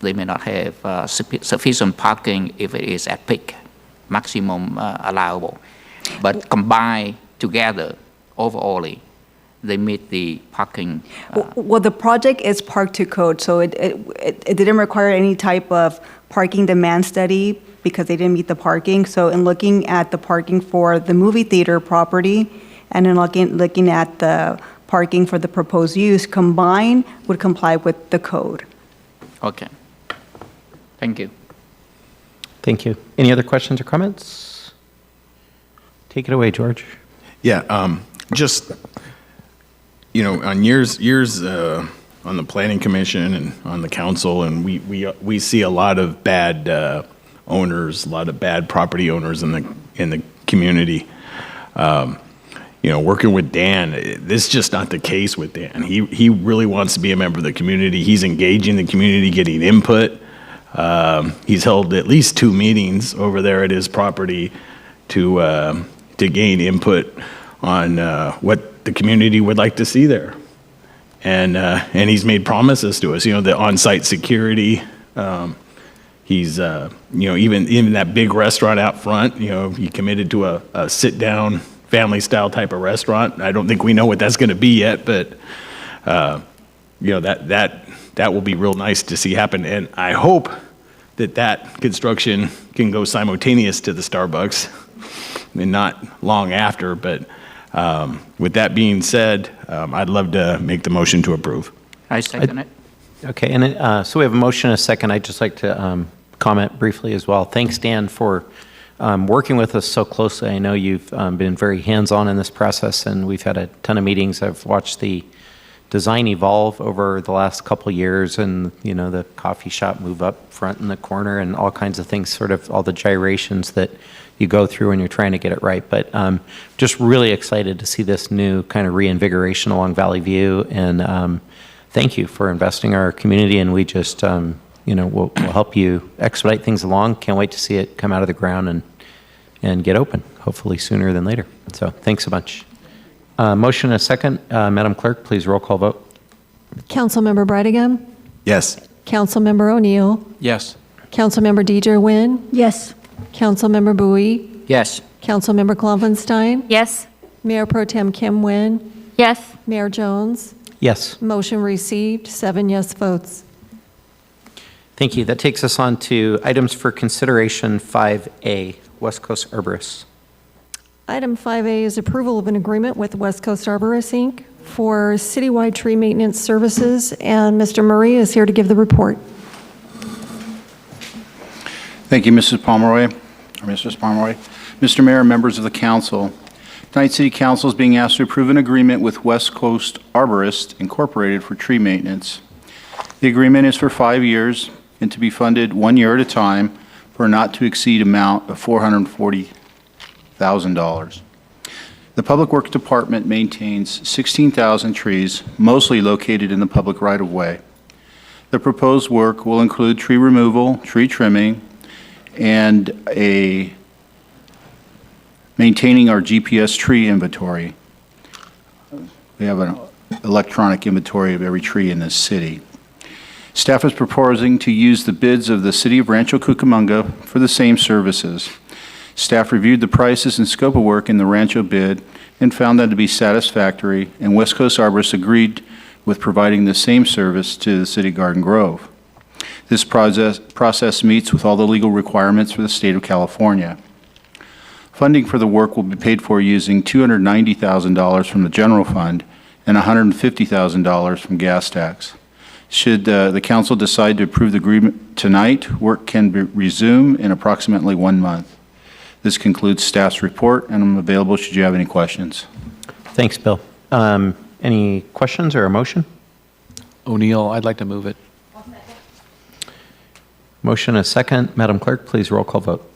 have sufficient parking if it is at peak, maximum allowable. But combined together, overall, they meet the parking. Well, the project is park to code, so it didn't require any type of parking demand study because they didn't meet the parking. So in looking at the parking for the movie theater property and in looking at the parking for the proposed use, combined would comply with the code. Okay. Thank you. Thank you. Any other questions or comments? Take it away, George. Yeah, just, you know, on years on the planning commission and on the council, and we see a lot of bad owners, a lot of bad property owners in the community. You know, working with Dan, this is just not the case with Dan. He really wants to be a member of the community. He's engaging the community, getting input. He's held at least 2 meetings over there at his property to gain input on what the community would like to see there. And he's made promises to us, you know, the on-site security. He's, you know, even that big restaurant out front, you know, he committed to a sit-down, family-style type of restaurant. I don't think we know what that's going to be yet, but, you know, that will be real nice to see happen. And I hope that construction can go simultaneous to the Starbucks and not long after. But with that being said, I'd love to make the motion to approve. I second it. Okay, and so we have a motion and a second. I'd just like to comment briefly as well. Thanks, Dan, for working with us so closely. I know you've been very hands-on in this process, and we've had a ton of meetings. I've watched the design evolve over the last couple of years, and you know, the coffee shop move up front in the corner and all kinds of things, sort of all the gyrations that you go through when you're trying to get it right. But just really excited to see this new kind of reinvigoration along Valley View, and thank you for investing in our community, and we just you know, we'll help you expedite things along. Can't wait to see it come out of the ground and get open, hopefully sooner than later. So thanks a bunch. Motion and a second. Madam Clerk, please roll call vote. Councilmember Brightingham. Yes. Councilmember O'Neill. Yes. Councilmember DJ Nguyen. Yes. Councilmember Bowie. Yes. Councilmember Klopfenstein. Yes. Mayor Pro Tem Kim Nguyen. Yes. Mayor Jones. Yes. Motion received, 7 yes votes. Thank you. That takes us on to items for consideration 5A, West Coast Arborist. Item 5A is approval of an agreement with West Coast Arborists, Inc. for citywide tree maintenance services, and Mr. Murray is here to give the report. Thank you, Mrs. Pomeroy, or Mrs. Pomeroy. Mr. Mayor, members of the council, Tonight, City Council is being asked to approve an agreement with West Coast Arborists Incorporated for tree maintenance. The agreement is for 5 years and to be funded 1 year at a time for a not-to-exceed amount of $440,000. The Public Works Department maintains 16,000 trees, mostly located in the public right-of-way. The proposed work will include tree removal, tree trimming, and maintaining our GPS tree inventory. We have an electronic inventory of every tree in this city. Staff is proposing to use the bids of the City of Rancho Cucamonga for the same services. Staff reviewed the prices and scope of work in the Rancho bid and found them to be satisfactory, and West Coast Arborists agreed with providing the same service to the City of Garden Grove. This process meets with all the legal requirements for the state of California. Funding for the work will be paid for using $290,000 from the general fund and $150,000 from gas tax. Should the council decide to approve the agreement tonight, work can resume in approximately 1 month. This concludes staff's report, and I'm available should you have any questions. Thanks, Bill. Any questions or a motion? O'Neill, I'd like to move it. Motion a second. Madam Clerk, please roll call vote.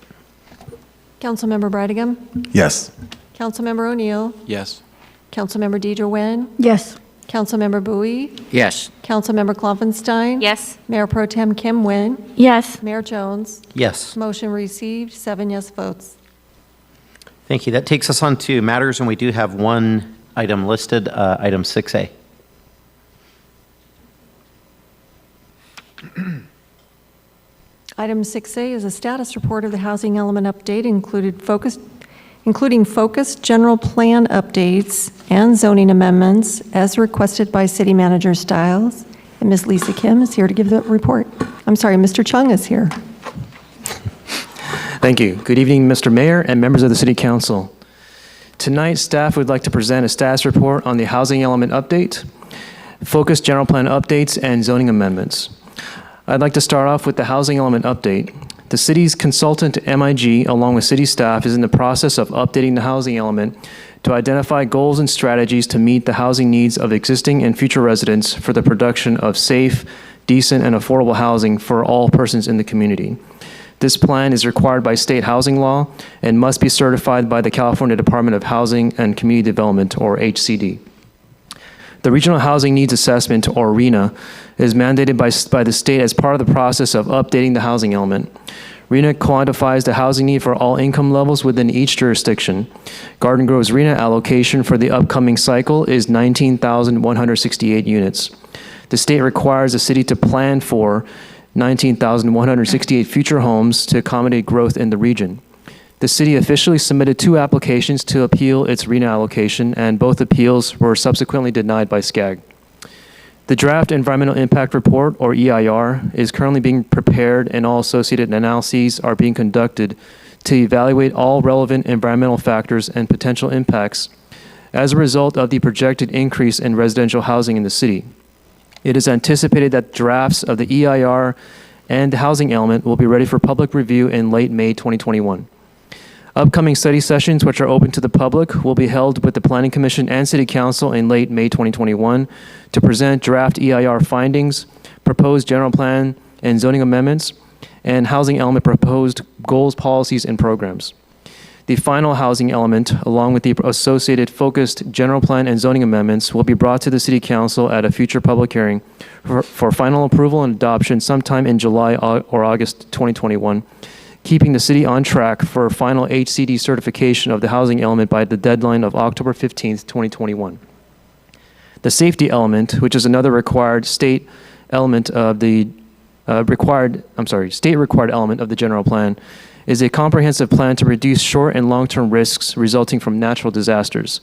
Councilmember Brigham, Yes. Councilmember O'Neill, Yes. Councilmember Deidre Nguyen, Yes. Councilmember Bowie, Yes. Councilmember Klopfenstein. Yes. Mayor Pro Tem Kim Nguyen, Yes. Mayor Jones. Yes. Motion received, 7 yes votes. Thank you. That takes us on to matters, and we do have one item listed, item 6A. Item 6A is a status report of the housing element update, including focused general plan updates and zoning amendments as requested by City Manager Stiles. And Ms. Lisa Kim is here to give the report. I'm sorry, Mr. Chung is here. Thank you. Good evening, Mr. Mayor and members of the City Council. Tonight, staff would like to present a status report on the housing element update, focused general plan updates, and zoning amendments. I'd like to start off with the housing element update. The city's consultant, MIG, along with city staff, is in the process of updating the housing element to identify goals and strategies to meet the housing needs of existing and future residents for the production of safe, decent, and affordable housing for all persons in the community. This plan is required by state housing law and must be certified by the California Department of Housing and Community Development, or HCD. The Regional Housing Needs Assessment, or RHNA, is mandated by the state as part of the process of updating the housing element. RHNA quantifies the housing need for all income levels within each jurisdiction. Garden Grove's RHNA allocation for the upcoming cycle is 19,168 units. The state requires the city to plan for 19,168 future homes to accommodate growth in the region. The city officially submitted 2 applications to appeal its RHNA allocation, and both appeals were subsequently denied by SCAG. The draft Environmental Impact Report, or EIR, is currently being prepared, and all associated analyses are being conducted to evaluate all relevant environmental factors and potential impacts as a result of the projected increase in residential housing in the city. It is anticipated that drafts of the EIR and the housing element will be ready for public review in late May 2021. Upcoming study sessions, which are open to the public, will be held with the Planning Commission and City Council in late May 2021 to present draft EIR findings, proposed general plan and zoning amendments, and housing element proposed goals, policies, and programs. The final housing element, along with the associated focused general plan and zoning amendments, will be brought to the City Council at a future public hearing for final approval and adoption sometime in July or August 2021, keeping the city on track for final HCD certification of the housing element by the deadline of October 15th, 2021. The safety element, which is another required state element of the state required element of the general plan, is a comprehensive plan to reduce short and long-term risks resulting from natural disasters.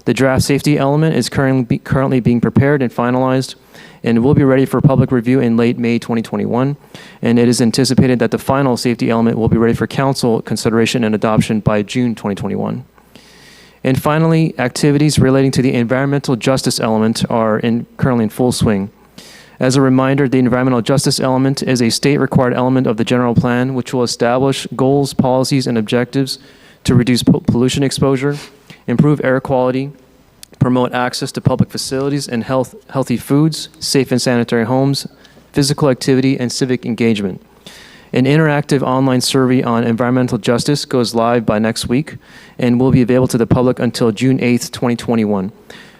The draft safety element is currently being prepared and finalized, and will be ready for public review in late May 2021, and it is anticipated that the final safety element will be ready for council consideration and adoption by June 2021. And finally, activities relating to the environmental justice element are currently in full swing. As a reminder, the environmental justice element is a state-required element of the general plan, which will establish goals, policies, and objectives to reduce pollution exposure improve air quality, promote access to public facilities and healthy foods, safe and sanitary homes, physical activity, and civic engagement. An interactive online survey on environmental justice goes live by next week and will be available to the public until June 8th, 2021.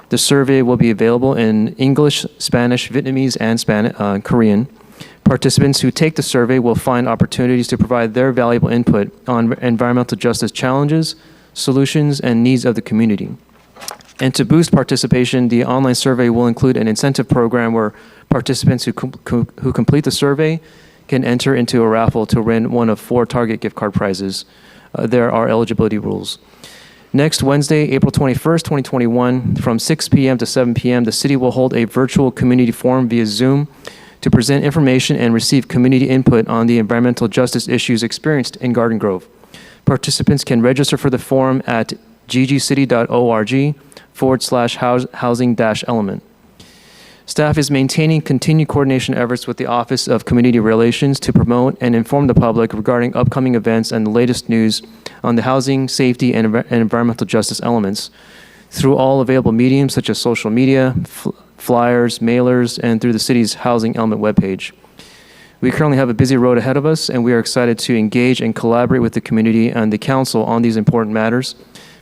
The survey will be available in English, Spanish, Vietnamese, and Korean. Participants who take the survey will find opportunities to provide their valuable input on environmental justice challenges, solutions, and needs of the community. And to boost participation, the online survey will include an incentive program where participants who complete the survey can enter into a raffle to win one of 4 Target gift card prizes. There are eligibility rules. Next Wednesday, April 21st, 2021, from 6 p.m. to 7 p.m., the city will hold a virtual community forum via Zoom to present information and receive community input on the environmental justice issues experienced in Garden Grove. Participants can register for the forum at ggcity.org/housing-element. Staff is maintaining continued coordination efforts with the Office of Community Relations to promote and inform the public regarding upcoming events and the latest news on the housing, safety, and environmental justice elements through all available mediums such as social media, flyers, mailers, and through the city's Housing Element webpage. We currently have a busy road ahead of us, and we are excited to engage and collaborate with the community and the council on these important matters.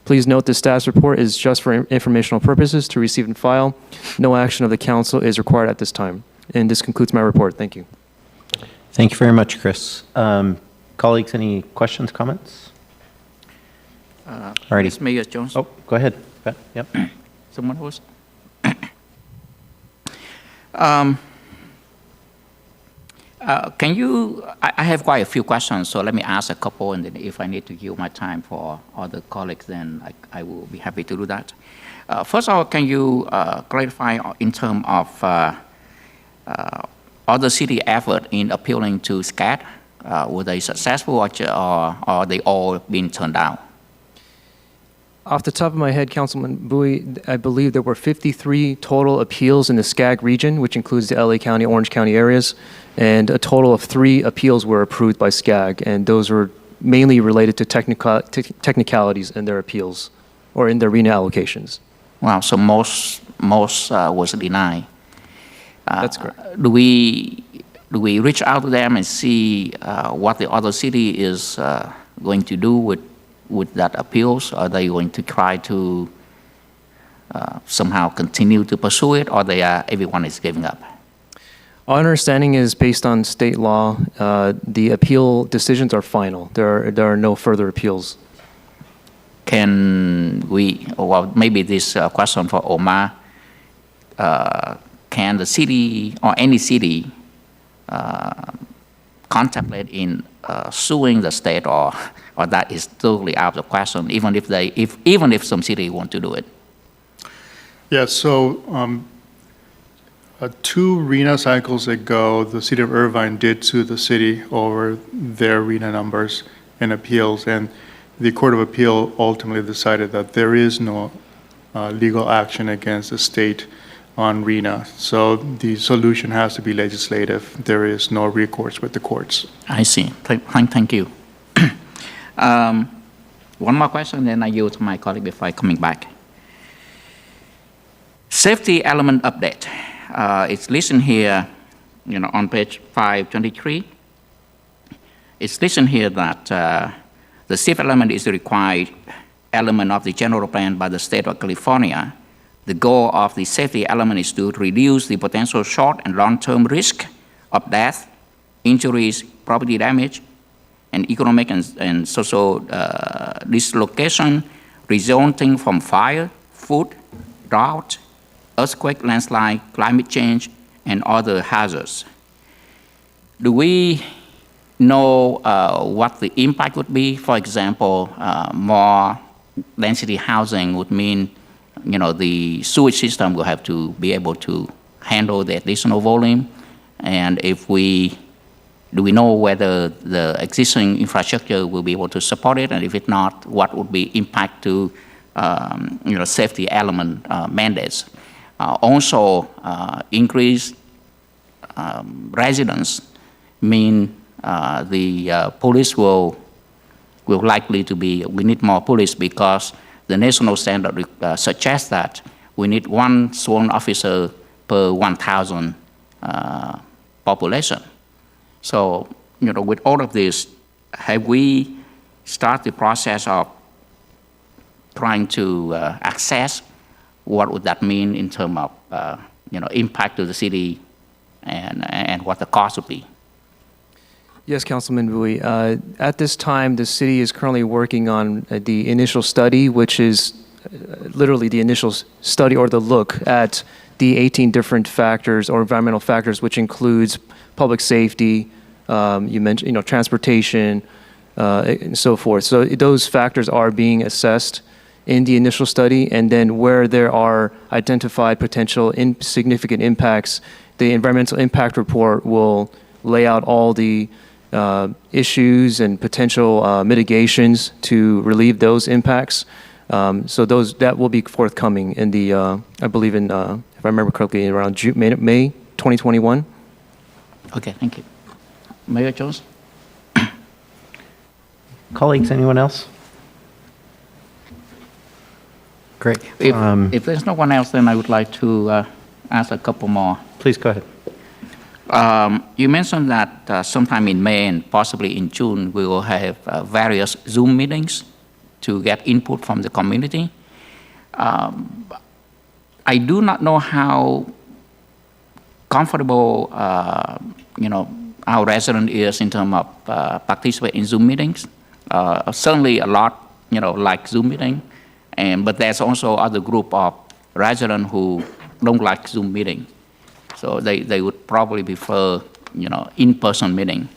Please note the staff's report is just for informational purposes to receive and file. No action of the council is required at this time. And this concludes my report. Thank you. Thank you very much, Chris. Colleagues, any questions, comments? Alrighty. Ms. Mayor Jones. Oh, go ahead. Yep. Someone else? Can you, I have quite a few questions, so let me ask a couple, and then if I need to yield my time for other colleagues, then I will be happy to do that. First of all, can you clarify in terms of other city effort in appealing to SCAD? Were they successful or they all been turned down? Off the top of my head, Councilman Bowie, I believe there were 53 total appeals in the SCAG region, which includes the LA County, Orange County areas, and a total of 3 appeals were approved by SCAG, and those were mainly related to technicalities in their appeals or in their RENA allocations. Wow, so most was denied. That's correct. Do we reach out to them and see what the other city is going to do with that appeals? Are they going to try to somehow continue to pursue it, or everyone is giving up? Our understanding is based on state law, the appeal decisions are final. There are no further appeals. Can we, well, maybe this question for Omar, can the city or any city contemplate in suing the state, or that is totally out of the question, even if some city want to do it? Yeah, so 2 RENA cycles ago, the city of Irvine did sue the city over their RENA numbers and appeals, and the Court of Appeal ultimately decided that there is no legal action against the state on RENA. So the solution has to be legislative. There is no recourse with the courts. I see. Thank you. One more question, then I yield to my colleague before coming back. Safety element update. It's listed here, on page 523. It's listed here that the safety element is the required element of the general plan by the state of California. The goal of the safety element is to reduce the potential short and long-term risk of death, injuries, property damage, and economic and social dislocation resulting from fire, food, drought, earthquake, landslide, climate change, and other hazards. Do we know what the impact would be? For example, more density housing would mean, the sewage system will have to be able to handle the additional volume. And do we know whether the existing infrastructure will be able to support it? And if it's not, what would be impact to, safety element mandates? Also, increased residents mean the police will likely to be, we need more police because the national standard suggests that we need one sworn officer per 1,000 population. So, with all of this, have we started the process of trying to assess what would that mean in terms of impact to the city and what the cost would be? Yes, Councilman Bui. At this time, the city is currently working on the initial study, which is literally the initial study or the look at the 18 different factors or environmental factors, which includes public safety, you mentioned, transportation, and so forth. So those factors are being assessed in the initial study, and then where there are identified potential significant impacts, the environmental impact report will lay out all the issues and potential mitigations to relieve those impacts. So that will be forthcoming in the, I believe in, if I remember correctly, around May 2021. Okay, thank you. Mayor Jones? Colleagues, anyone else? Great. If there's no one else, then I would like to ask a couple more. Please go ahead. You mentioned that sometime in May and possibly in June, we will have various Zoom meetings to get input from the community. I do not know how comfortable, our resident is in terms of participating in Zoom meetings. Certainly a lot, like Zoom meeting, but there's also other group of residents who don't like Zoom meeting. So they would probably prefer, in-person meeting.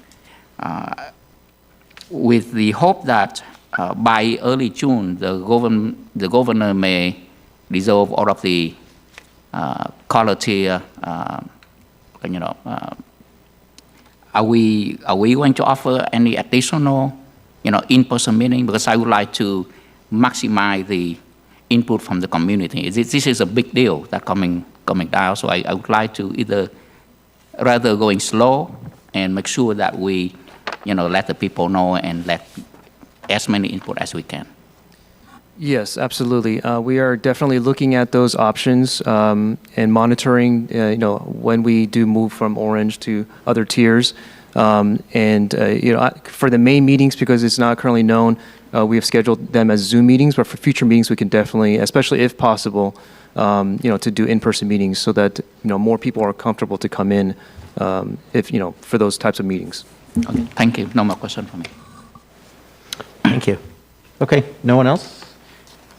With the hope that by early June, the governor may resolve all of the color tier, are we going to offer any additional, in-person meeting? Because I would like to maximize the input from the community. This is a big deal that coming down, so I would like to either rather going slow and make sure that we, let the people know and let as many input as we can. Yes, absolutely. We are definitely looking at those options and monitoring, when we do move from orange to other tiers. For the May meetings, because it's not currently known, we have scheduled them as Zoom meetings, but for future meetings, we can definitely, especially if possible, to do in-person meetings so that, more people are comfortable to come in for those types of meetings. Okay, thank you. No more question for me. Thank you. Okay, no one else?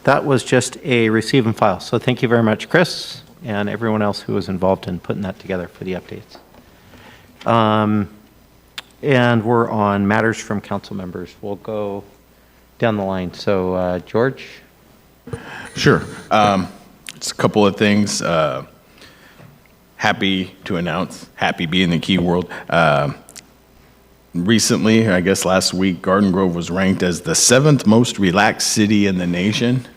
That was just a receive and file. So thank you very much, Chris, and everyone else who was involved in putting that together for the updates. And we're on matters from council members. We'll go down the line. So, George? Sure. Just a couple of things. Happy to announce, happy being the key word. Recently, I guess last week, Garden Grove was ranked as the 7th most relaxed city in the nation.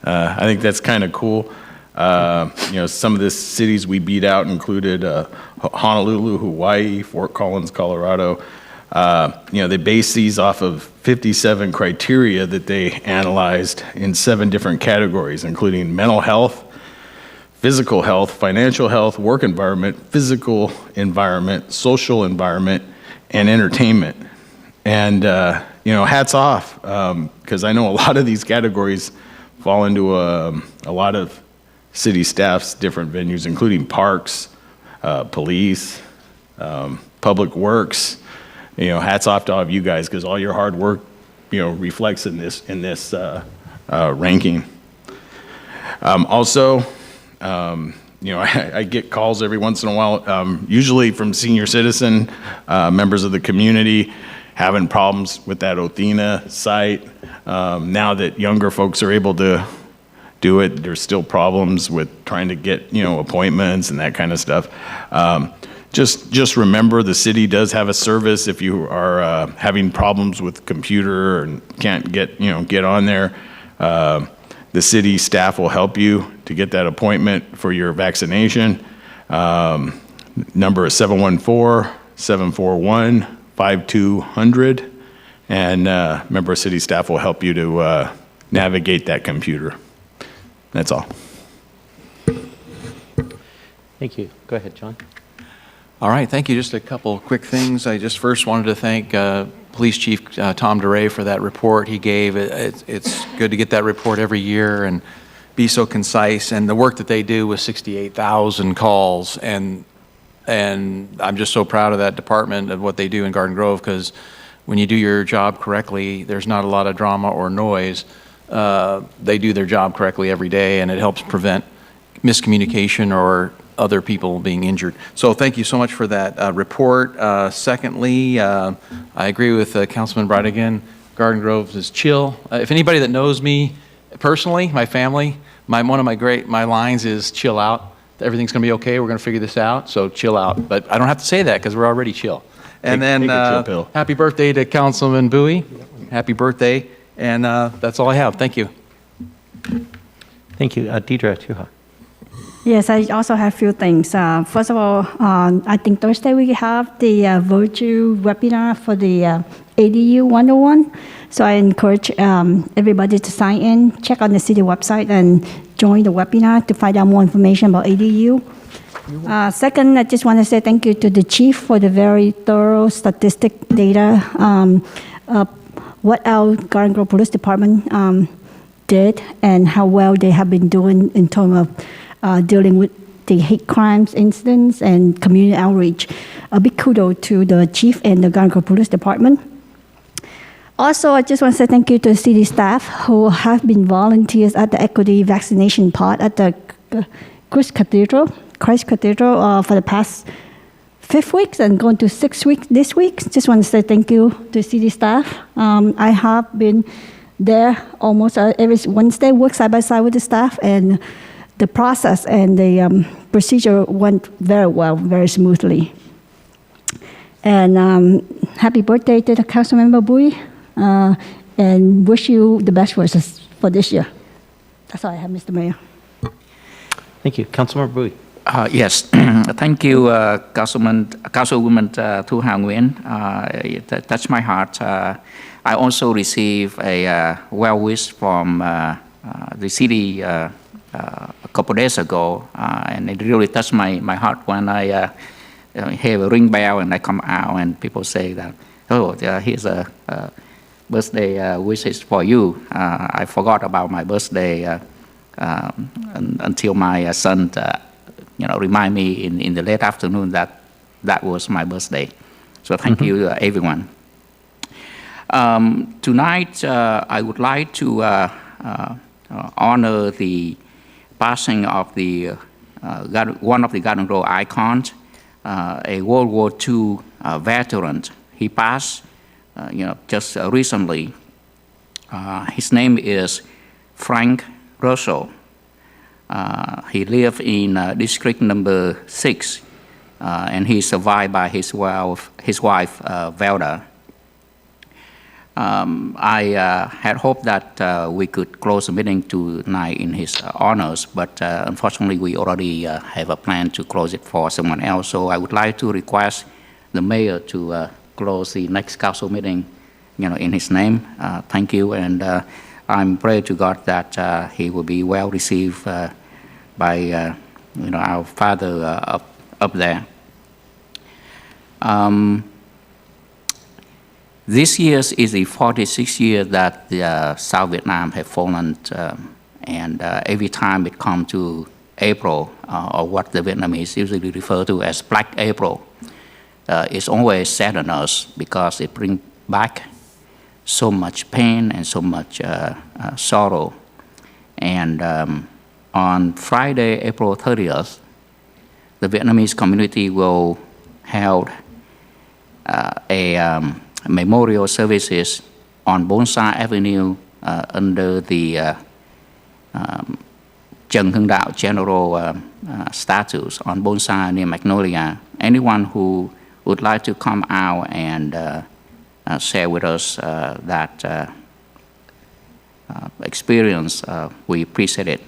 I think that's kind of cool. Some of the cities we beat out included Honolulu, Hawaii, Fort Collins, Colorado. They base these off of 57 criteria that they analyzed in 7 different categories, including mental health, physical health, financial health, work environment, physical environment, social environment, and entertainment. And, hats off, because I know a lot of these categories fall into a lot of city staff's different venues, including parks, police, public works. Hats off to all of you guys, because all your hard work, reflects in this ranking. I get calls every once in a while, usually from senior citizen members of the community having problems with that Othina site. Now that younger folks are able to do it, there's still problems with trying to get appointments and that kind of stuff. Just remember, the city does have a service if you are having problems with computer and can't get on there. The city staff will help you to get that appointment for your vaccination. Number is 714-741-5200, and member city staff will help you to navigate that computer. That's all. Thank you. Go ahead, John. All right, thank you. Just a couple quick things. I just first wanted to thank Police Chief Tom DeRay for that report he gave. It's good to get that report every year and be so concise, and the work that they do with 68,000 calls, and I'm just so proud of that department, of what they do in Garden Grove, because when you do your job correctly, there's not a lot of drama or noise. They do their job correctly every day, and it helps prevent miscommunication or other people being injured. So thank you so much for that report. Secondly, I agree with Councilman Bridegan. Garden Grove is chill. If anybody that knows me personally, my family, one of my lines is chill out. Everything's going to be okay. We're going to figure this out. So chill out. But I don't have to say that because we're already chill. And then take a chill pill. happy birthday to Councilman Bowie. Happy birthday. And that's all I have. Thank you. Thank you. Deidre Tuha. Yes, I also have a few things. First of all, I think Thursday we have the virtual webinar for the ADU 101. So I encourage everybody to sign in, check on the city website, and join the webinar to find out more information about ADU. Second, I just want to say thank you to the chief for the very thorough statistic data, what our Garden Grove Police Department did and how well they have been doing in terms of dealing with the hate crimes incidents and community outreach. A big kudos to the chief and the Garden Grove Police Department. Also, I just want to say thank you to the city staff who have been volunteers at the equity vaccination part at the Christ Cathedral for the past 5 weeks and going to 6 weeks this week. Just want to say thank you to city staff. I have been there almost every Wednesday, work side by side with the staff, and the process and the procedure went very well, very smoothly. And happy birthday to the Councilmember Bowie, and wish you the best wishes for this year. That's all I have, Mr. Mayor. Thank you. Councilmember Bowie. Yes, thank you, Councilwoman Thu Hà Nguyen. It touched my heart. I also received a well wish from the city a couple days ago, and it really touched my heart when I hear a ring bell and I come out and people say that, oh, here's a birthday wishes for you. I forgot about my birthday until my son remind me in the late afternoon that that was my birthday. So thank you, everyone. Tonight, I would like to honor the passing of the one of the Garden Grove icons, a World War II veteran. He passed, just recently. His name is Frank Russell. He lived in district number 6, and he's survived by his wife Velda. I had hoped that we could close the meeting tonight in his honors, but unfortunately we already have a plan to close it for someone else. So I would like to request the mayor to close the next council meeting, in his name. Thank you, and I'm praying to God that he will be well received by our father up there. This year is the 46th year that South Vietnam have fallen, and every time it comes to April, or what the Vietnamese usually refer to as Black April, it's always sad on us because it brings back so much pain and so much sorrow. And on Friday, April 30th, the Vietnamese community will hold a memorial services on Bonsai Avenue under the Trần Hưng Đạo General Status on Bonsai near Magnolia. Anyone who would like to come out and share with us that experience, we appreciate it.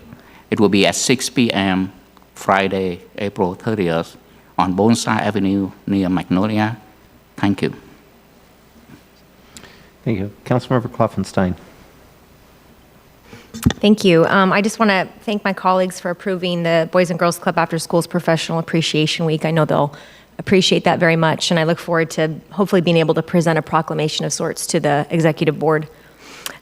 It will be at 6 p.m. Friday, April 30th on Bonsai Avenue near Magnolia. Thank you. Thank you. Councilmember Klopfenstein. Thank you. I just want to thank my colleagues for approving the Boys and Girls Club After Schools Professional Appreciation Week. I know they'll appreciate that very much, and I look forward to hopefully being able to present a proclamation of sorts to the executive board.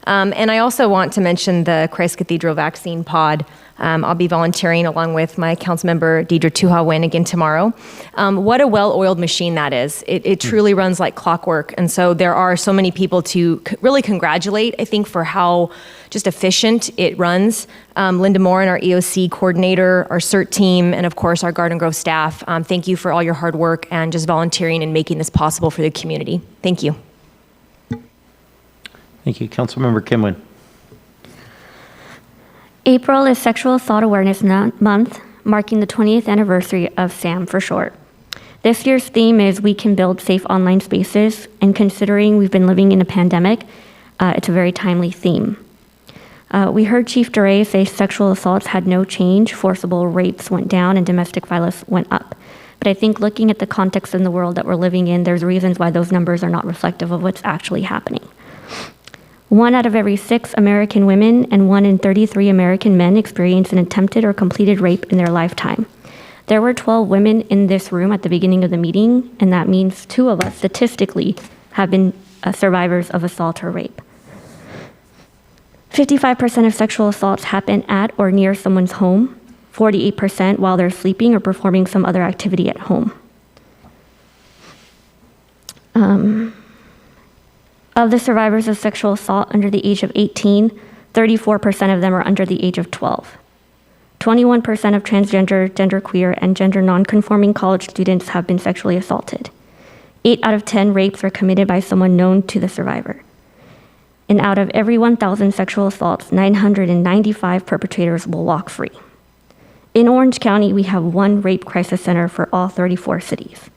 And I also want to mention the Christ Cathedral Vaccine Pod. I'll be volunteering along with my council member, Deidre Tuha-Wynn, again tomorrow. What a well-oiled machine that is. It truly runs like clockwork. And so there are so many people to really congratulate, I think, for how just efficient it runs. Linda Moore, our EOC coordinator, our CERT team, and of course our Garden Grove staff. Thank you for all your hard work and just volunteering and making this possible for the community. Thank you. Thank you. Councilmember Kimwin. April is Sexual Assault Awareness Month, marking the 20th anniversary of SAM for short. This year's theme is We Can Build Safe Online Spaces, and considering we've been living in a pandemic, it's a very timely theme. We heard Chief DeRay say sexual assaults had no change, forcible rapes went down, and domestic violence went up. But I think looking at the context in the world that we're living in, there's reasons why those numbers are not reflective of what's actually happening. 1 out of every 6 American women and 1 in 33 American men experience an attempted or completed rape in their lifetime. There were 12 women in this room at the beginning of the meeting, and that means 2 of us statistically have been survivors of assault or rape. 55% of sexual assaults happen at or near someone's home, 48% while they're sleeping or performing some other activity at home. Of the survivors of sexual assault under the age of 18, 34% of them are under the age of 12. 21% of transgender, genderqueer, and gender nonconforming college students have been sexually assaulted. 8 out of 10 rapes are committed by someone known to the survivor. And out of every 1,000 sexual assaults, 995 perpetrators will walk free. In Orange County, we have 1 rape crisis center for all 34 cities.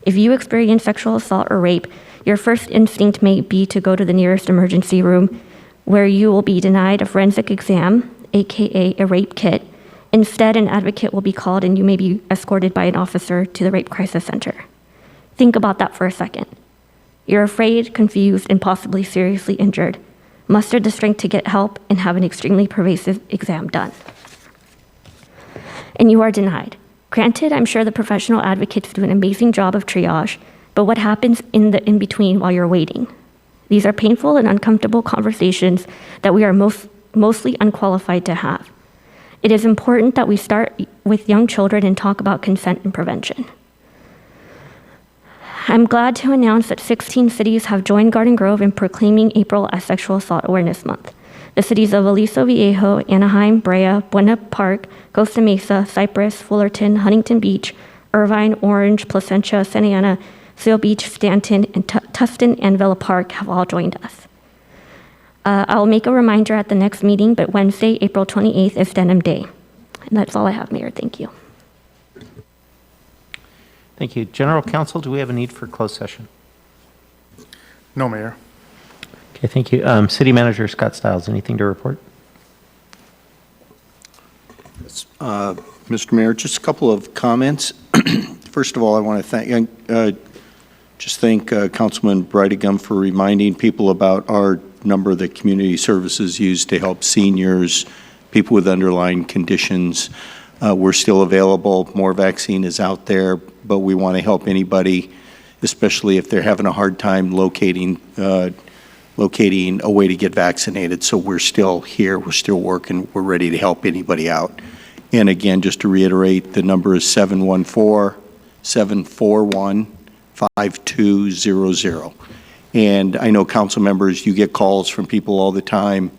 If you experience sexual assault or rape, your first instinct may be to go to the nearest emergency room, where you will be denied a forensic exam, aka a rape kit. Instead, an advocate will be called and you may be escorted by an officer to the rape crisis center. Think about that for a second. You're afraid, confused, and possibly seriously injured. Muster the strength to get help and have an extremely pervasive exam done. And you are denied. Granted, I'm sure the professional advocates do an amazing job of triage, but what happens in the in-between while you're waiting? These are painful and uncomfortable conversations that we are mostly unqualified to have. It is important that we start with young children and talk about consent and prevention. I'm glad to announce that 16 cities have joined Garden Grove in proclaiming April as Sexual Assault Awareness Month. The cities of Aliso Viejo, Anaheim, Brea, Buena Park, Costa Mesa, Cypress, Fullerton, Huntington Beach, Irvine, Orange, Placentia, Santa Ana, Seal Beach, Stanton, and Tustin and Villa Park have all joined us. I'll make a reminder at the next meeting, but Wednesday, April 28th is Denim Day. And that's all I have, Mayor. Thank you. Thank you. General Counsel, do we have a need for closed session? No, Mayor. Okay, thank you. City Manager Scott Stiles, anything to report? Mr. Mayor, just a couple of comments. First of all, I want to thank Councilman Breitigam for reminding people about our number that community services use to help seniors, people with underlying conditions. We're still available. More vaccine is out there, but we want to help anybody, especially if they're having a hard time locating a way to get vaccinated. So we're still here. We're still working. We're ready to help anybody out. And again, just to reiterate, the number is 714-741-5200. And I know council members, you get calls from people all the time.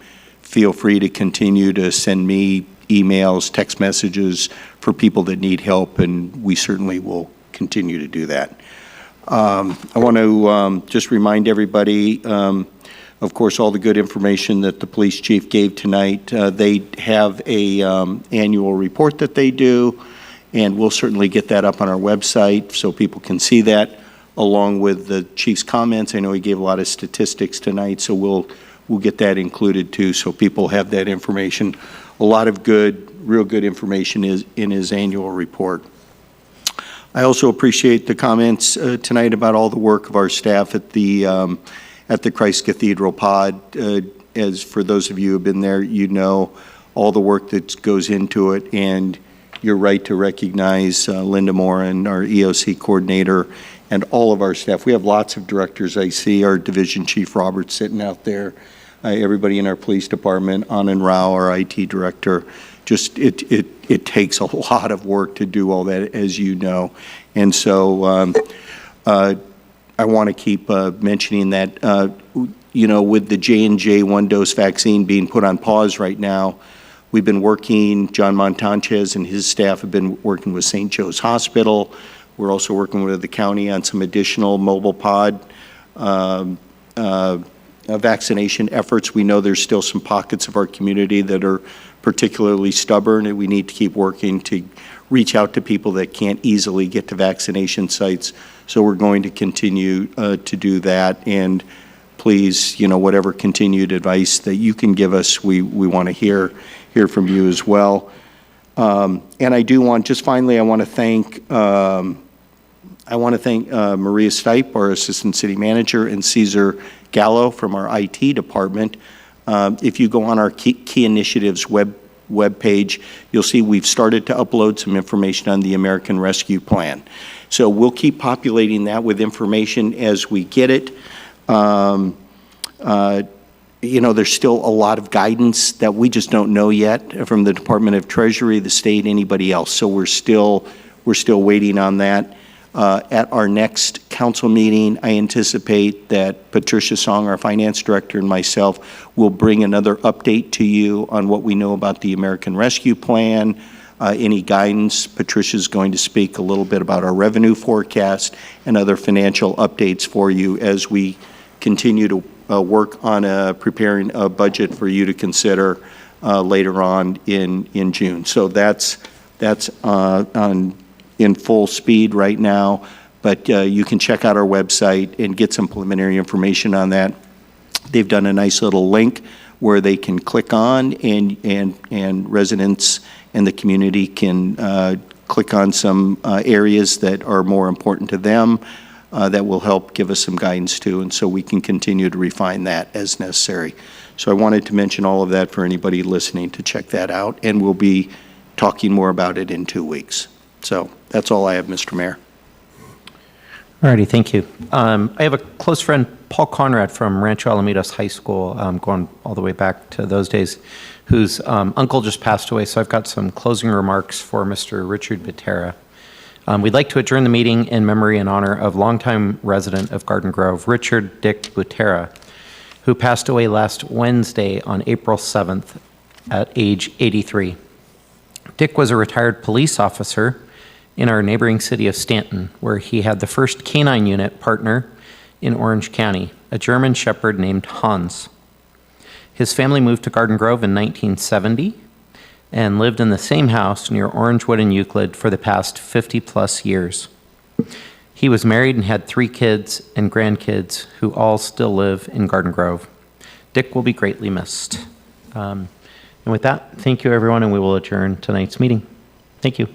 Feel free to continue to send me emails, text messages for people that need help, and we certainly will continue to do that. I want to just remind everybody, of course, all the good information that the police chief gave tonight. They have a annual report that they do, and we'll certainly get that up on our website so people can see that, along with the chief's comments. I know he gave a lot of statistics tonight, so we'll get that included too, so people have that information. A lot of real good information is in his annual report. I also appreciate the comments tonight about all the work of our staff at the Christ Cathedral Pod. as for those of you who have been there, you know all the work that goes into it, and you're right to recognize Linda Moran, our EOC coordinator, and all of our staff. We have lots of directors. I see our Division Chief Robert sitting out there, everybody in our police department, Anand Rao, our IT director. Just, it takes a lot of work to do all that, as you know. And so I want to keep mentioning that, you know, with the J&J one-dose vaccine being put on pause right now, we've been working, John Montanchez and his staff have been working with St. Joe's Hospital. We're also working with the county on some additional mobile pod vaccination efforts. We know there's still some pockets of our community that are particularly stubborn, and we need to keep working to reach out to people that can't easily get to vaccination sites. So we're going to continue to do that. And please, you know, whatever continued advice that you can give us, we want to hear from you as well. And I do want, just finally, I want to thank Maria Stipe, our Assistant City Manager, and Caesar Gallo from our IT department. If you go on our key initiatives web page, you'll see we've started to upload some information on the American Rescue Plan. So we'll keep populating that with information as we get it. You know, there's still a lot of guidance that we just don't know yet from the Department of Treasury, the state, anybody else. So we're still waiting on that. At our next council meeting, I anticipate that Patricia Song, our finance director, and myself will bring another update to you on what we know about the American Rescue Plan, any guidance. Patricia's going to speak a little bit about our revenue forecast and other financial updates for you as we continue to work on preparing a budget for you to consider later on in June. So that's in full speed right now, but you can check out our website and get some preliminary information on that. They've done a nice little link where they can click on, and residents and the community can click on some areas that are more important to them that will help give us some guidance too, and so we can continue to refine that as necessary. So I wanted to mention all of that for anybody listening to check that out, and we'll be talking more about it in 2 weeks. So that's all I have, Mr. Mayor. All righty, thank you. I have a close friend, Paul Conrad from Rancho Alamitos High School, going all the way back to those days, whose uncle just passed away, so I've got some closing remarks for Mr. Richard Butera. We'd like to adjourn the meeting in memory and honor of longtime resident of Garden Grove, Richard Dick Butera, who passed away last Wednesday on April 7th at age 83. Dick was a retired police officer in our neighboring city of Stanton, where he had the first canine unit partner in Orange County, a German Shepherd named Hans. His family moved to Garden Grove in 1970 and lived in the same house near Orangewood and Euclid for the past 50-plus years. He was married and had 3 kids and grandkids who all still live in Garden Grove. Dick will be greatly missed. And with that, thank you, everyone, and we will adjourn tonight's meeting. Thank you.